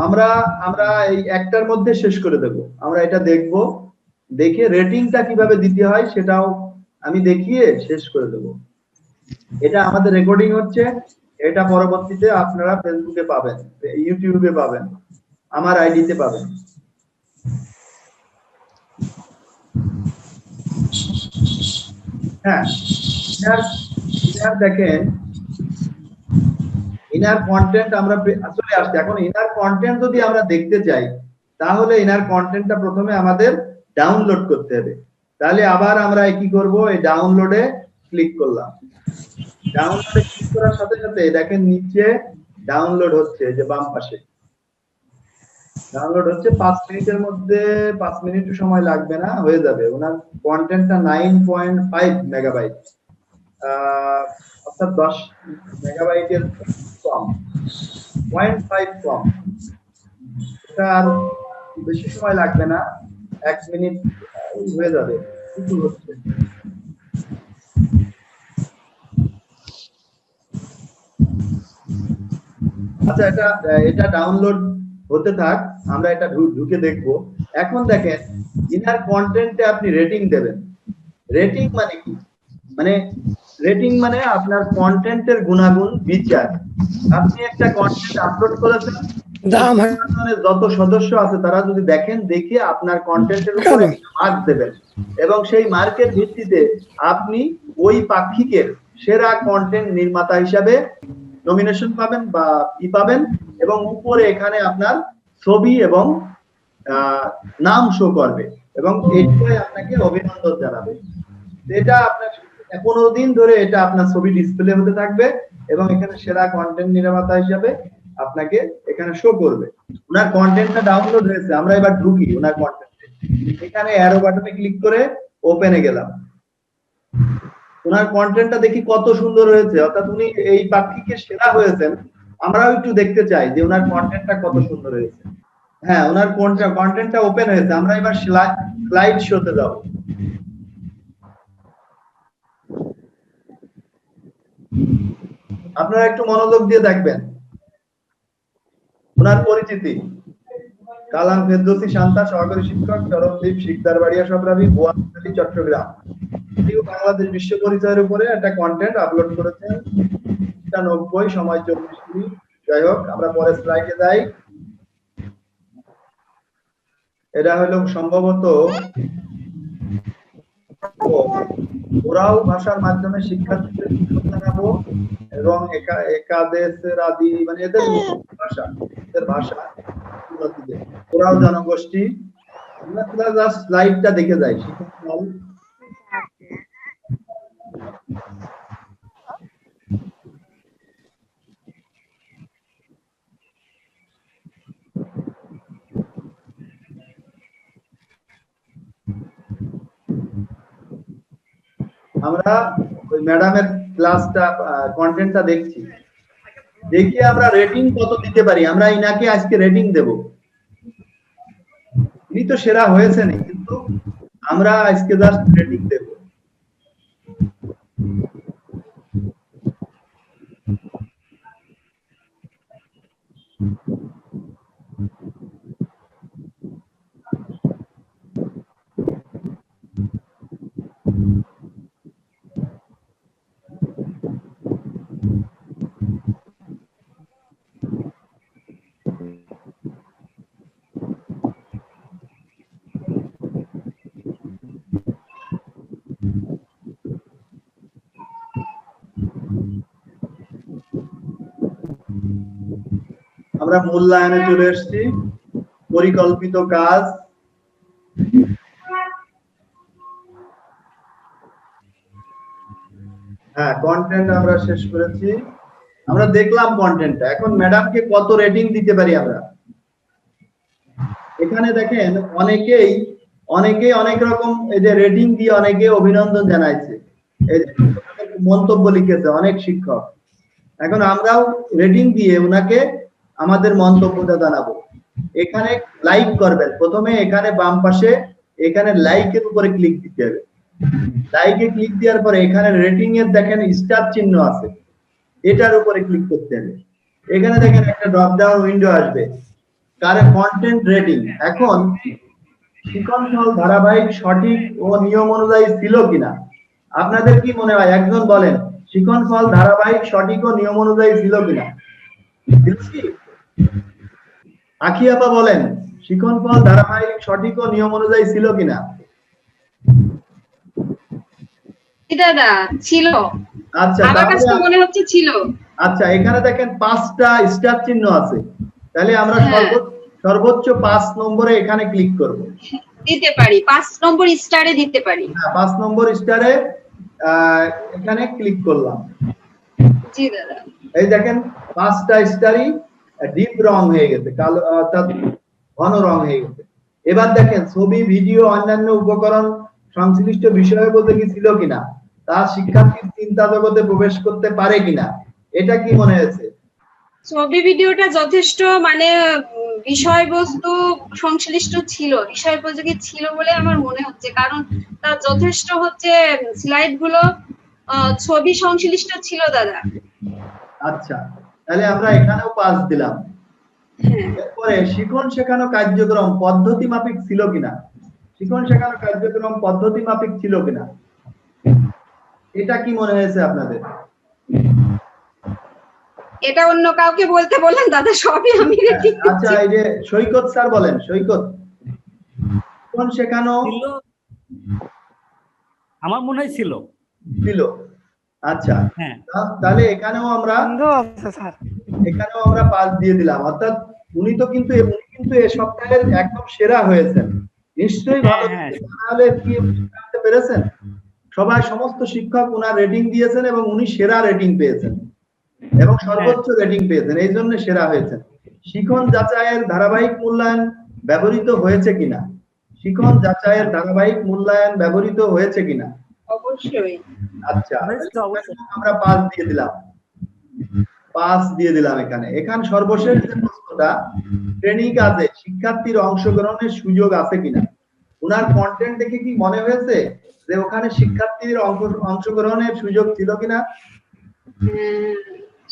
আমরা এই একটার মধ্যে শেষ করে দেব। আমরা এটা দেখব, দেখে রেটিংটা কিভাবে দিতে হয় সেটাও আমি দেখিয়ে শেষ করে দেব। এটা আমাদের রেকর্ডিং হচ্ছে, এটা পরবর্তীতে আপনারা ফেসবুকে পাবেন, ইউটিউবে পাবেন, আমার আইডিতে পাবেন। হ্যাঁ, দেখেন ইনার কন্টেন্ট আমরা আসলে আসছে। এখন ইনার কন্টেন্ট যদি আমরা দেখতে চাই, তাহলে ইনার কন্টেন্টটা প্রথমে আমাদের ডাউনলোড করতে হবে। তাহলে আবার আমরা কি করব, এই ডাউনলোডে ক্লিক করলাম। ডাউনলোডে ক্লিক করার সাথে সাথে দেখেন নিচে ডাউনলোড হচ্ছে, যে বাম পাশে ডাউনলোড হচ্ছে। 5 মিনিটের মধ্যে, 5 মিনিট সময় লাগবে না, হয়ে যাবে। ওনার কন্টেন্টটা 9.5 মেগাবাইট, অর্থাৎ 10 মেগাবাইটের কম, 0.5 কম। এটা আর বেশি সময় লাগবে না, 1 মিনিট হয়ে যাবে। কিছু হচ্ছে আচ্ছা, এটা ডাউনলোড হতে থাক, আমরা এটা ঢুকে দেখবো। এখন দেখেন ইনার কন্টেন্টে আপনি রেটিং দেবেন। রেটিং মানে কি? মানে রেটিং মানে আপনার কন্টেন্টের গুণাগুণ বিচার। আপনি একটা কন্টেন্ট আপলোড করেছেন, মানে যত সদস্য আছে তারা যদি দেখেন, দেখে আপনার কন্টেন্টের উপরে মার্ক দেবেন এবং সেই মার্কের ভিত্তিতে আপনি ওই পাক্ষিকের সেরা কন্টেন্ট নির্মাতা হিসাবে নমিনেশন পাবেন বা পাবেন, এবং উপরে এখানে আপনার ছবি এবং নাম শো করবে এবং এটাই আপনাকে অভিনন্দন জানাবে। এটা আপনার 15 দিন ধরে এটা আপনার ছবি ডিসপ্লে হতে থাকবে এবং এখানে সেরা কন্টেন্ট নির্মাতা হিসাবে আপনাকে এখানে শো করবে। ওনার কন্টেন্টটা ডাউনলোড হয়েছে, আমরা এবার ঢুকি ওনার কন্টেন্টে। এখানে অ্যারো বাটনে ক্লিক করে ওপেনে গেলাম। ওনার কন্টেন্টটা দেখি কত সুন্দর হয়েছে, অর্থাৎ উনি এই পাক্ষিকে সেরা হয়েছেন। আমরাও একটু দেখতে চাই যে ওনার কন্টেন্টটা কত সুন্দর হয়েছে। হ্যাঁ, ওনার কন্টেন্টটা ওপেন হয়েছে। আমরা এবার স্লাইড শোতে যাব। আপনারা একটু মনোযোগ দিয়ে দেখবেন। ওনার পরিচিতি: কালাম ফেরদৌসী শান্তা, সহকারী শিক্ষক, চরমদ্বীপ, শিকদারবাড়িয়া, সবরাবি, বোয়ালখালী, চট্টগ্রাম। তিনিও বাংলাদেশ বিশ্ব পরিচয়ের উপরে একটা কন্টেন্ট আপলোড করেছেন। 90, সময় 24 মিনিট। যাই হোক, আমরা পরের স্লাইডে যাই। এটা হলো সম্ভবত ওরাও ভাষার মাধ্যমে শিক্ষার্থীদের জানাবো এবং একাদেশের আদি মানে এদের ভাষা, এদের ভাষা ওরাও জনগোষ্ঠী। আমরা জাস্ট স্লাইডটা দেখে যাই। আমরা ওই ম্যাডামের ক্লাসটা কন্টেন্টটা দেখছি, দেখি আমরা রেটিং কত দিতে পারি। আমরা ইনাকে আজকে রেটিং দেব। ইনি তো সেরা হয়েছেন, কিন্তু আমরা আজকে জাস্ট রেটিং দেব। আমরা মূল্যায়নে চলে এসেছি। পরিকল্পিত কাজ, হ্যাঁ, কন্টেন্ট আমরা শেষ করেছি। আমরা দেখলাম কন্টেন্টটা। এখন ম্যাডামকে কত রেটিং দিতে পারি আমরা। এখানে দেখেন অনেকেই অনেক রকম এই যে রেটিং দিয়ে অনেকে অভিনন্দন জানাইছে, এই যে মন্তব্য লিখেছে অনেক শিক্ষক। এখন আমরাও রেটিং দিয়ে ওনাকে আমাদের মন্তব্যটা জানাবো। এখানে লাইক করবেন প্রথমে, এখানে বাম পাশে এখানে লাইকের উপরে ক্লিক দিতে হবে। লাইকে ক্লিক দেওয়ার পরে এখানে রেটিং এর দেখেন স্টার চিহ্ন আছে, এটার উপরে ক্লিক করতে হবে। এখানে দেখেন একটা ড্রপ ডাউন উইন্ডো আসবে, কারেন্ট কন্টেন্ট রেটিং। এখন শিক্ষণফল ধারাবাহিক সঠিক ও নিয়ম অনুযায়ী ছিল কিনা আপনাদের কি মনে হয়? একজন বলেন, শিক্ষণফল ধারাবাহিক সঠিক ও নিয়ম অনুযায়ী ছিল কিনা? আখি আপা বলেন, শিক্ষণফল ধারাবাহিক সঠিক ও নিয়ম অনুযায়ী ছিল কিনা? দাদা ছিল। আচ্ছা, আমার কাছে মনে হচ্ছে ছিল। আচ্ছা, এখানে দেখেন 5টা স্টার চিহ্ন আছে, তাহলে আমরা সর্বোচ্চ 5 নম্বরে এখানে ক্লিক করব। দিতে পারি 5 নম্বর স্টারে দিতে পারি। হ্যাঁ, 5 নম্বর স্টারে এখানে ক্লিক করলাম। জি দাদা, এই দেখেন 5টা স্টারই ডিপ রং হয়ে গেছে, কালো অর্থাৎ ঘন রং হয়ে গেছে। এবার দেখেন ছবি, ভিডিও, অন্যান্য উপকরণ সংশ্লিষ্ট বিষয় বলতে কি ছিল কিনা, তা শিক্ষার্থীর চিন্তা জগতে প্রবেশ করতে পারে কিনা, এটা কি মনে হয়েছে? ছবি ভিডিওটা যথেষ্ট মানে বিষয়বস্তু সংশ্লিষ্ট ছিল, বিষয়োপযোগী ছিল বলে আমার মনে হচ্ছে, কারণ তার যথেষ্ট হচ্ছে স্লাইড গুলো ছবি সংশ্লিষ্ট ছিল দাদা। আচ্ছা, তাহলে আমরা এখানেও পাস দিলাম। এরপরে শিখন শেখানো কার্যক্রম পদ্ধতি মাফিক ছিল কিনা, শিখন শেখানো কার্যক্রম পদ্ধতি মাফিক ছিল কিনা, এটা কি মনে হয়েছে আপনাদের? এটা অন্য কাউকে বলতে বললেন দাদা, সবই আমি রেডি। আচ্ছা, এই যে সৈকত স্যার বলেন, সৈকত শিখন শেখানো ছিল, আমার মনে হয় ছিল। আচ্ছা, হ্যাঁ, তাহলে এখানেও আমরা পাস দিয়ে দিলাম। অর্থাৎ উনি কিন্তু এই সপ্তাহের একদম সেরা হয়েছেন, নিশ্চয়ই ভালো। তাহলে কি জানতে পেরেছেন? সমস্ত শিক্ষক উনার রেটিং দিয়েছেন এবং উনি সেরা রেটিং পেয়েছেন এবং সর্বোচ্চ রেটিং পেয়েছেন, এই জন্য সেরা হয়েছেন। শিখন যাচাইয়ের ধারাবাহিক মূল্যায়ন ব্যবহৃত হয়েছে কিনা, শিখন যাচাইয়ের ধারাবাহিক মূল্যায়ন ব্যবহৃত হয়েছে কিনা? অবশ্যই। আচ্ছা, আমরা পাস দিয়ে দিলাম। এখানে সর্বশেষ যে প্রশ্নটা, ট্রেনিং কাজে শিক্ষার্থীর অংশগ্রহণের সুযোগ আছে কিনা, উনার কন্টেন্ট দেখে কি মনে হয়েছে যে ওখানে শিক্ষার্থীর অংশগ্রহণের সুযোগ ছিল কিনা?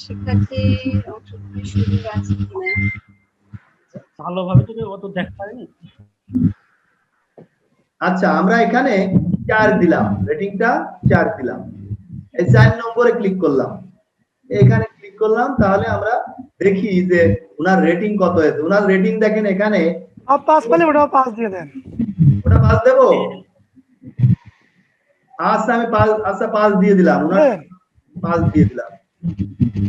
শিক্ষার্থীর অংশগ্রহণের সুযোগ আছে কিনা ভালোভাবে তো অত দেখতে পারিনি। আচ্ছা, আমরা এখানে 4 দিলাম, রেটিংটা 4 দিলাম। এই 4 নম্বরে ক্লিক করলাম, এখানে ক্লিক করলাম, তাহলে আমরা দেখি যে উনার রেটিং কত হয়েছে। উনার রেটিং দেখেন এখানে পাস পেলে ওটাও পাস দিয়ে দেন। ওটা পাস দেব? আচ্ছা, আমি পাস দিয়ে দিলাম, উনার পাস দিয়ে দিলাম।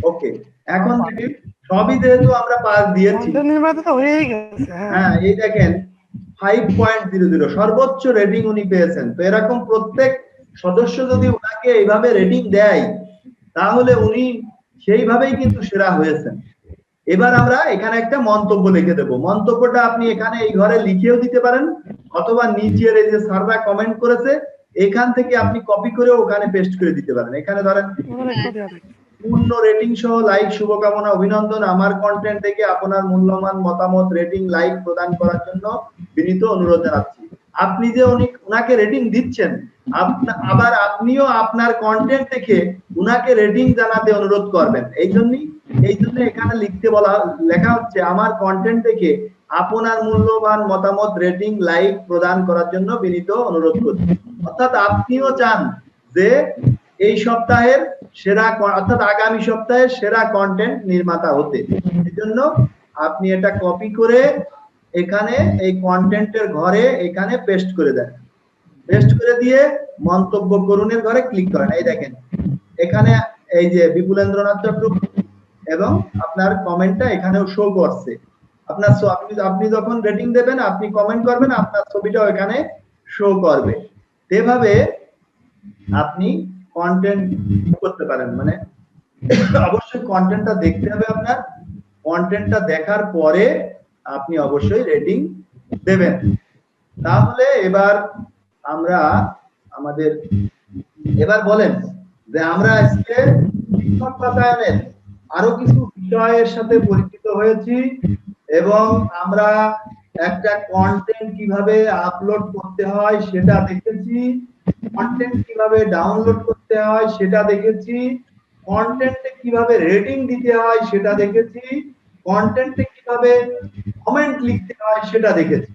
ওকে, এখন দেখেন সবই যেহেতু আমরা পাস দিয়েছি, নির্মাতা তো হয়েই গেছে। হ্যাঁ, এই দেখেন 5.00 সর্বোচ্চ রেটিং উনি পেয়েছেন। তো এরকম প্রত্যেক সদস্য যদি উনাকে এইভাবে রেটিং দেয়, তাহলে উনি সেইভাবেই কিন্তু সেরা হয়েছেন। এবার আমরা এখানে একটা মন্তব্য লিখে দেব। মন্তব্যটা আপনি এখানে এই ঘরে লিখেও দিতে পারেন, অথবা নিচের এই যে স্যাররা কমেন্ট করেছে এখান থেকে আপনি কপি করে ওখানে পেস্ট করে দিতে পারেন। এখানে ধরেন পূর্ণ রেটিং সহ লাইক, শুভকামনা, অভিনন্দন। আমার কন্টেন্ট থেকে আপনার মূল্যবান মতামত, রেটিং, লাইক প্রদান করার জন্য বিনীত অনুরোধ জানাচ্ছি। আপনি যে উনাকে রেটিং দিচ্ছেন, আবার আপনিও আপনার কন্টেন্ট থেকে উনাকে রেটিং জানাতে অনুরোধ করবেন। এই জন্য এখানে লেখা হচ্ছে আমার কন্টেন্ট থেকে আপনার মূল্যবান মতামত, রেটিং, লাইক প্রদান করার জন্য বিনীত অনুরোধ করছি। অর্থাৎ আপনিও চান যে এই সপ্তাহের সেরা, অর্থাৎ আগামী সপ্তাহের সেরা কন্টেন্ট নির্মাতা হতে। এজন্য আপনি এটা কপি করে এখানে এই কন্টেন্টের ঘরে এখানে পেস্ট করে দেন। পেস্ট করে দিয়ে মন্তব্য করুনের ঘরে ক্লিক করেন। এই দেখেন এখানে এই যে বিপুলেন্দ্রনাথ চক্রবর্তী এবং আপনার কমেন্টটা এখানেও শো করছে। আপনি যখন রেটিং দেবেন, আপনি কমেন্ট করবেন, আপনার ছবিটাও এখানে শো করবে। এভাবে আপনি কন্টেন্ট করতে পারেন। মানে অবশ্যই কন্টেন্টটা দেখতে হবে আপনার, কন্টেন্টটা দেখার পরে আপনি অবশ্যই রেটিং দেবেন। তাহলে এবার আমরা এবার বলেন যে আমরা আজকে শিক্ষক বাতায়নের আরো কিছু বিষয়ের সাথে পরিচিত হয়েছি এবং আমরা একটা কন্টেন্ট কিভাবে আপলোড করতে হয় সেটা দেখেছি, কন্টেন্ট কিভাবে ডাউনলোড করতে হয় সেটা দেখেছি, কন্টেন্টে কিভাবে রেটিং দিতে হয় সেটা দেখেছি, কন্টেন্টে কিভাবে কমেন্ট লিখতে হয় সেটা দেখেছি।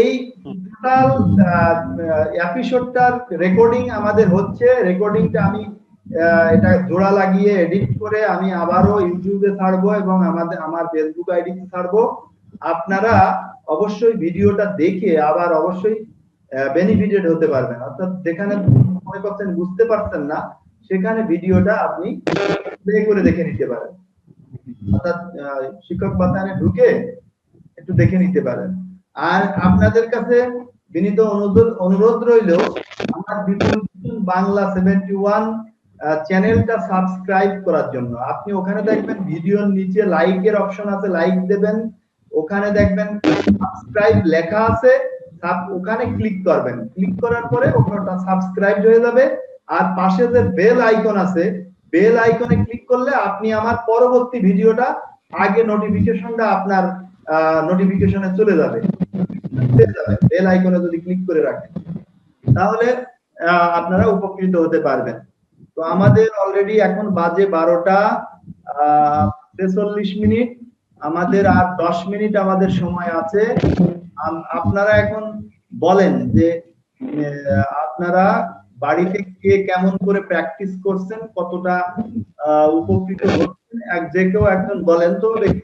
এই টোটাল এপিসোডটার রেকর্ডিং আমাদের হচ্ছে। রেকর্ডিংটা আমি এটা জোড়া লাগিয়ে এডিট করে আমি আবারও ইউটিউবে ছাড়বো এবং আমার ফেসবুক আইডিতে ছাড়বো। আপনারা অবশ্যই ভিডিওটা দেখে আবার অবশ্যই বেনিফিটেড হতে পারবেন। অর্থাৎ যেখানে মনে করছেন বুঝতে পারছেন না, সেখানে ভিডিওটা আপনি প্লে করে দেখে নিতে পারেন। অর্থাৎ শিক্ষক বাতায়নে ঢুকে একটু দেখে নিতে পারেন। আর আপনাদের কাছে বিনীত অনুরোধ রইল আমার বিপুল বাংলা 71 চ্যানেলটা সাবস্ক্রাইব করার জন্য। আপনি ওখানে দেখবেন ভিডিওর নিচে লাইকের অপশন আছে, লাইক দেবেন। ওখানে দেখবেন সাবস্ক্রাইব লেখা আছে, ওখানে ক্লিক করবেন। ক্লিক করার পরে ওখানটা সাবস্ক্রাইব হয়ে যাবে। আর পাশে যে বেল আইকন আছে, বেল আইকনে ক্লিক করলে আপনি আমার পরবর্তী ভিডিওটা আগে নোটিফিকেশনটা আপনার নোটিফিকেশনে চলে যাবে। বেল আইকনে যদি ক্লিক করে রাখেন তাহলে আপনারা উপকৃত হতে পারবেন। তো আমাদের অলরেডি এখন বাজে 12:43, আমাদের আর 10 মিনিট আমাদের সময় আছে। আপনারা এখন বলেন যে আপনারা বাড়িতে কে কেমন করে প্র্যাকটিস করছেন, কতটা উপকৃত হচ্ছেন, যে কেউ একজন বলেন তো দেখি।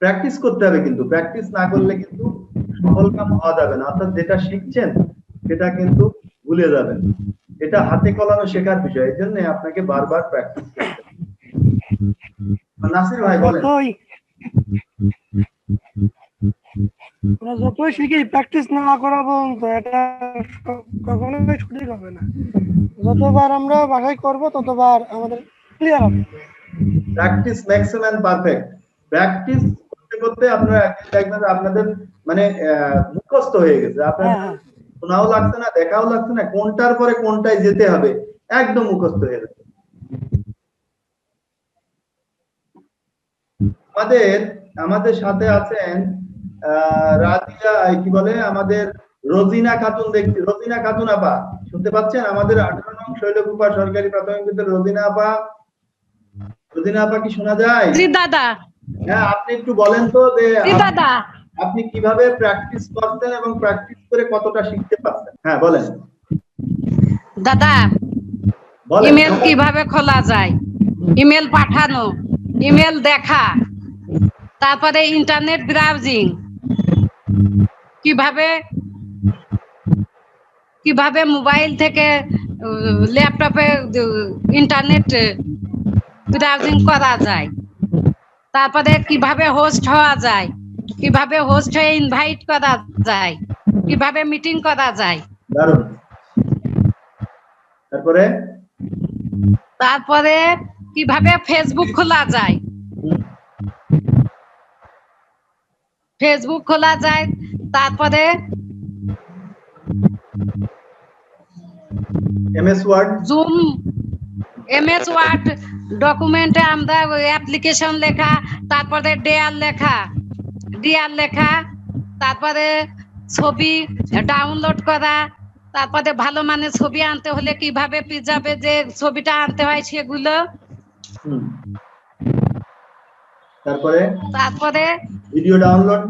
প্র্যাকটিস করতে হবে, কিন্তু প্র্যাকটিস না করলে কিন্তু সফল কাম হওয়া যাবে না। অর্থাৎ যেটা শিখছেন সেটা কিন্তু ভুলে যাবেন। এটা হাতে কলমে শেখার বিষয়, এর জন্য আপনাকে বারবার প্র্যাকটিস করতে হবে। নাসির ভাই বলেন। যতই শিখি প্র্যাকটিস না করা পর্যন্ত এটা কখনোই সঠিক হবে না। যতবার আমরা বাসায় করব ততবার আমাদের ক্লিয়ার হবে। Practice makes a man perfect. Practice করতে করতে আপনারা দেখবেন আপনাদের মানে মুখস্থ হয়ে গেছে। আপনার শোনাও লাগছে না, দেখাও লাগছে না, কোনটার পরে কোনটায় যেতে হবে একদম মুখস্থ হয়ে গেছে। আমাদের সাথে আছেন রাজিয়া, কি বলে, আমাদের রোজিনা খাতুন। দেখছি রোজিনা খাতুন আপা, শুনতে পাচ্ছেন? আমাদের 18 নং শৈলকুপা সরকারি প্রাথমিক বিদ্যালয় রোজিনা আপা। রোজিনা আপা কি শোনা যায়? জি দাদা। হ্যাঁ, আপনি একটু বলেন তো যে জি দাদা, আপনি কিভাবে প্র্যাকটিস করতেন এবং প্র্যাকটিস করে কতটা শিখতে পারছেন। হ্যাঁ বলেন দাদা বলেন। ইমেল কিভাবে খোলা যায়, ইমেল পাঠানো, ইমেল দেখা, তারপরে ইন্টারনেট ব্রাউজিং, কিভাবে মোবাইল থেকে ল্যাপটপে ইন্টারনেট ব্রাউজিং করা যায়, তারপরে কিভাবে হোস্ট হওয়া যায়, কিভাবে হোস্ট হয়ে ইনভাইট করা যায়, কিভাবে মিটিং করা যায়। দারুণ। তারপরে কিভাবে ফেসবুক খোলা যায়, তারপরে MS Word, Zoom, MS Word ডকুমেন্টে আমরা অ্যাপ্লিকেশন লেখা, তারপরে ডিআর লেখা, তারপরে ছবি ডাউনলোড করা, তারপরে ভালো মানের ছবি আনতে হলে কিভাবে পিজাবে যে ছবিটা আনতে হয় সেগুলো, তারপরে ভিডিও ডাউনলোড,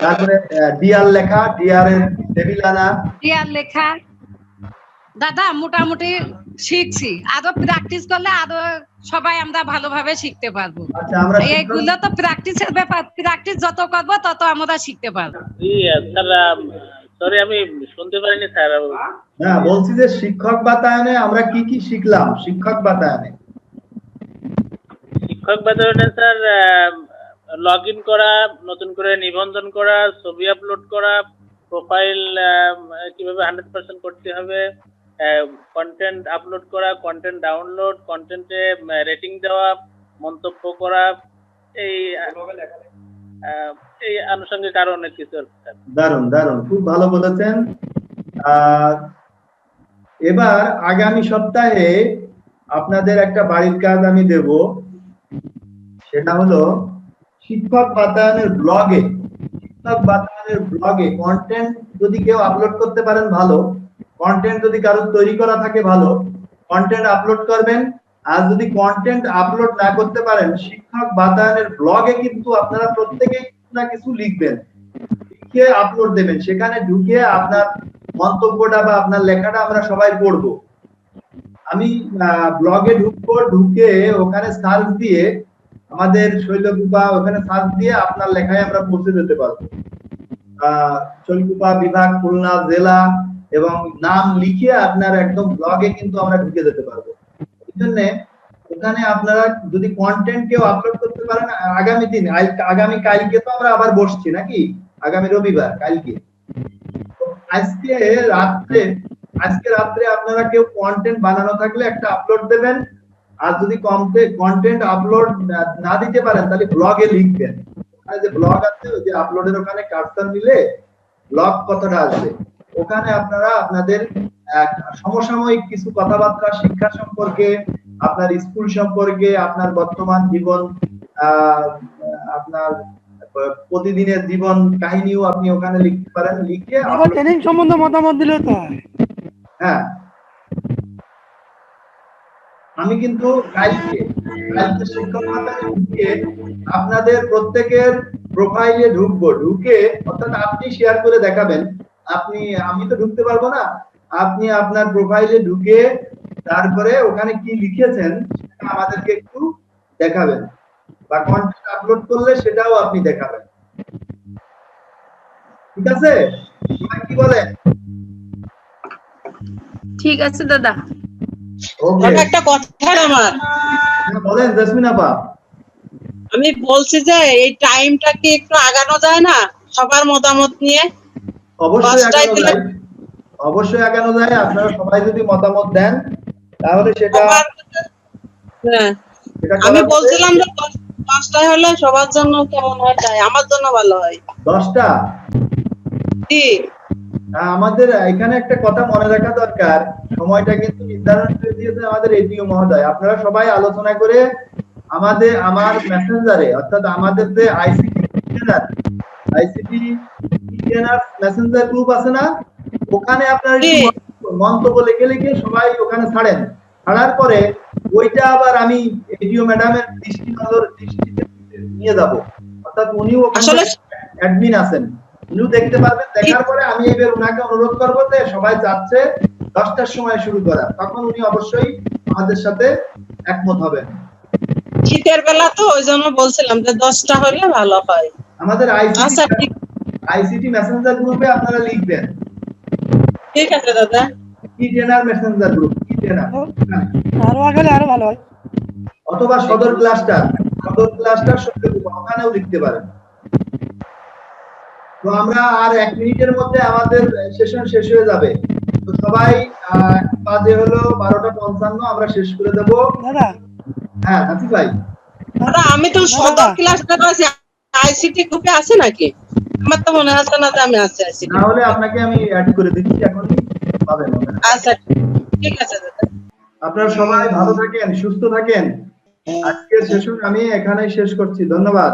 তারপরে ডিআর লেখা, ডিআর এর টেবিল আনা, ডিআর লেখা। দাদা মোটামুটি শিখছি, আরো প্র্যাকটিস করলে আরো সবাই আমরা ভালোভাবে শিখতে পারবো। আচ্ছা, আমরা এইগুলো তো প্র্যাকটিসের ব্যাপার, প্র্যাকটিস যত করবো তত আমরা শিখতে পারবো। সরি আমি শুনতে পারিনি স্যার। হ্যাঁ, বলছি যে শিক্ষক বাতায়নে আমরা কি কি শিখলাম। শিক্ষক বাতায়নে স্যার লগ ইন করা, নতুন করে নিবন্ধন করা, ছবি আপলোড করা, প্রোফাইল কিভাবে 100% করতে হবে, কন্টেন্ট আপলোড করা, কন্টেন্ট ডাউনলোড, কন্টেন্টে রেটিং দেওয়া, মন্তব্য করা, এই আনুষঙ্গিক আরো অনেক কিছু। দারুণ, খুব ভালো বলেছেন। এবার আগামী সপ্তাহে আপনাদের একটা বাড়ির কাজ আমি দেব, সেটা হলো শিক্ষক বাতায়নের ব্লগে কন্টেন্ট যদি কেউ আপলোড করতে পারেন ভালো, কন্টেন্ট যদি কারোর তৈরি করা থাকে ভালো, কন্টেন্ট আপলোড করবেন। আর যদি কন্টেন্ট আপলোড না করতে পারেন, শিক্ষক বাতায়নের ব্লগে কিন্তু আপনারা প্রত্যেকেই কিছু না কিছু লিখবেন, লিখে আপলোড দেবেন। সেখানে ঢুকে আপনার মন্তব্যটা বা আপনার লেখাটা আমরা সবাই পড়বো। আমি ব্লগে ঢুকে ওখানে সার্চ দিয়ে, আমাদের শৈলকুপা ওখানে সার্চ দিয়ে আপনার লেখায় আমরা পৌঁছে যেতে পারবো। শৈলকুপা বিভাগ, খুলনা জেলা এবং নাম লিখে আপনার একদম ব্লগে কিন্তু আমরা ঢুকে যেতে পারবো। এই জন্য ওখানে আপনারা যদি কন্টেন্ট কেউ আপলোড করতে পারেন, আগামী কালকে তো আমরা আবার বসছি নাকি, আগামী রবিবার কালকে, আজকে রাত্রে আপনারা কেউ কন্টেন্ট বানানো থাকলে একটা আপলোড দেবেন। আর যদি কন্টেন্ট আপলোড না দিতে পারেন তাহলে ব্লগে লিখবেন, ওখানে যে ব্লগ আছে ওই যে আপলোডের ওখানে কার্সর নিলে ব্লগ কথাটা আসবে, ওখানে আপনারা আপনাদের সমসাময়িক কিছু কথাবার্তা শিক্ষা সম্পর্কে, আপনার স্কুল সম্পর্কে, আপনার বর্তমান জীবন, আপনার প্রতিদিনের জীবন কাহিনীও আপনি ওখানে লিখতে পারেন, লিখে ট্রেনিং সম্বন্ধে মতামত দিলে তো হয়। হ্যাঁ, আমি কিন্তু কালকে শিক্ষকতায় ঢুকে আপনাদের প্রত্যেকের প্রোফাইলে ঢুকবো, ঢুকে অর্থাৎ আপনি শেয়ার করে দেখাবেন, আমি তো ঢুকতে পারবো না, আপনি আপনার প্রোফাইলে ঢুকে তারপরে ওখানে কি লিখেছেন সেটা আমাদেরকে একটু দেখাবেন, বা কন্টেন্ট আপলোড করলে সেটাও আপনি দেখাবেন। ঠিক আছে, কি বলেন? ঠিক আছে দাদা। ওকে, একটা কথা আমার, বলেন জেসমিন আপা। আমি বলছি যে এই টাইমটা কি একটু আগানো যায় না সবার মতামত নিয়ে? অবশ্যই আগানো যায়। আপনারা সবাই যদি মতামত দেন তাহলে সেটা আমি বলছিলাম যে 10টায় হলে সবার জন্য কেমন হয়, তাই আমার জন্য ভালো হয়। 10টা? জি, আমাদের এখানে একটা কথা মনে রাখা দরকার, সময়টা কিন্তু নির্ধারণ করে দিয়েছে আমাদের এটিও মহোদয়। আপনারা সবাই আলোচনা করে আমার মেসেঞ্জারে, অর্থাৎ আমাদের যে আইসিটি মেসেঞ্জার গ্রুপ আছে না, ওখানে আপনারা মন্তব্য লিখে সবাই ওখানে ছাড়েন। ছাড়ার পরে ওইটা আবার আমি এটিও ম্যাডামের দৃষ্টিতে নিয়ে যাব, অর্থাৎ উনিও ওখানে অ্যাডমিন আছেন, উনিও দেখতে পারবেন। দেখার পরে আমি এবার ওনাকে অনুরোধ করবো যে সবাই যাচ্ছে 10টার সময় শুরু করা, তখন উনি অবশ্যই আমাদের সাথে একমত হবেন। শীতের বেলা তো ওই জন্য বলছিলাম যে 10টা হলে ভালো হয়। আমাদের আইসিটি মেসেঞ্জার গ্রুপে আপনারা লিখবেন। ঠিক আছে দাদা। কি ট্রেনার মেসেঞ্জার গ্রুপ, কি ট্রেনার, আরো আগে আরো ভালো হয়। অথবা সদর ক্লাস্টার ওখানেও লিখতে পারেন। তো আমরা আর 1 মিনিটের মধ্যে আমাদের সেশন শেষ হয়ে যাবে। তো সবাই বাজে হলো 12:55, আমরা শেষ করে দেব। দাদা, হ্যাঁ হাসি ভাই। দাদা আমি তো সদর ক্লাসটা আছি, আইসিটি গ্রুপে আছে নাকি? আমার তো মনে হচ্ছে না যে আমি আছি আইসিটি। না হলে আপনাকে আমি অ্যাড করে দিচ্ছি, এখনই পাবেন। আচ্ছা ঠিক আছে দাদা। আপনারা সবাই ভালো থাকেন, সুস্থ থাকেন। আজকের সেশন আমি এখানেই শেষ করছি। ধন্যবাদ।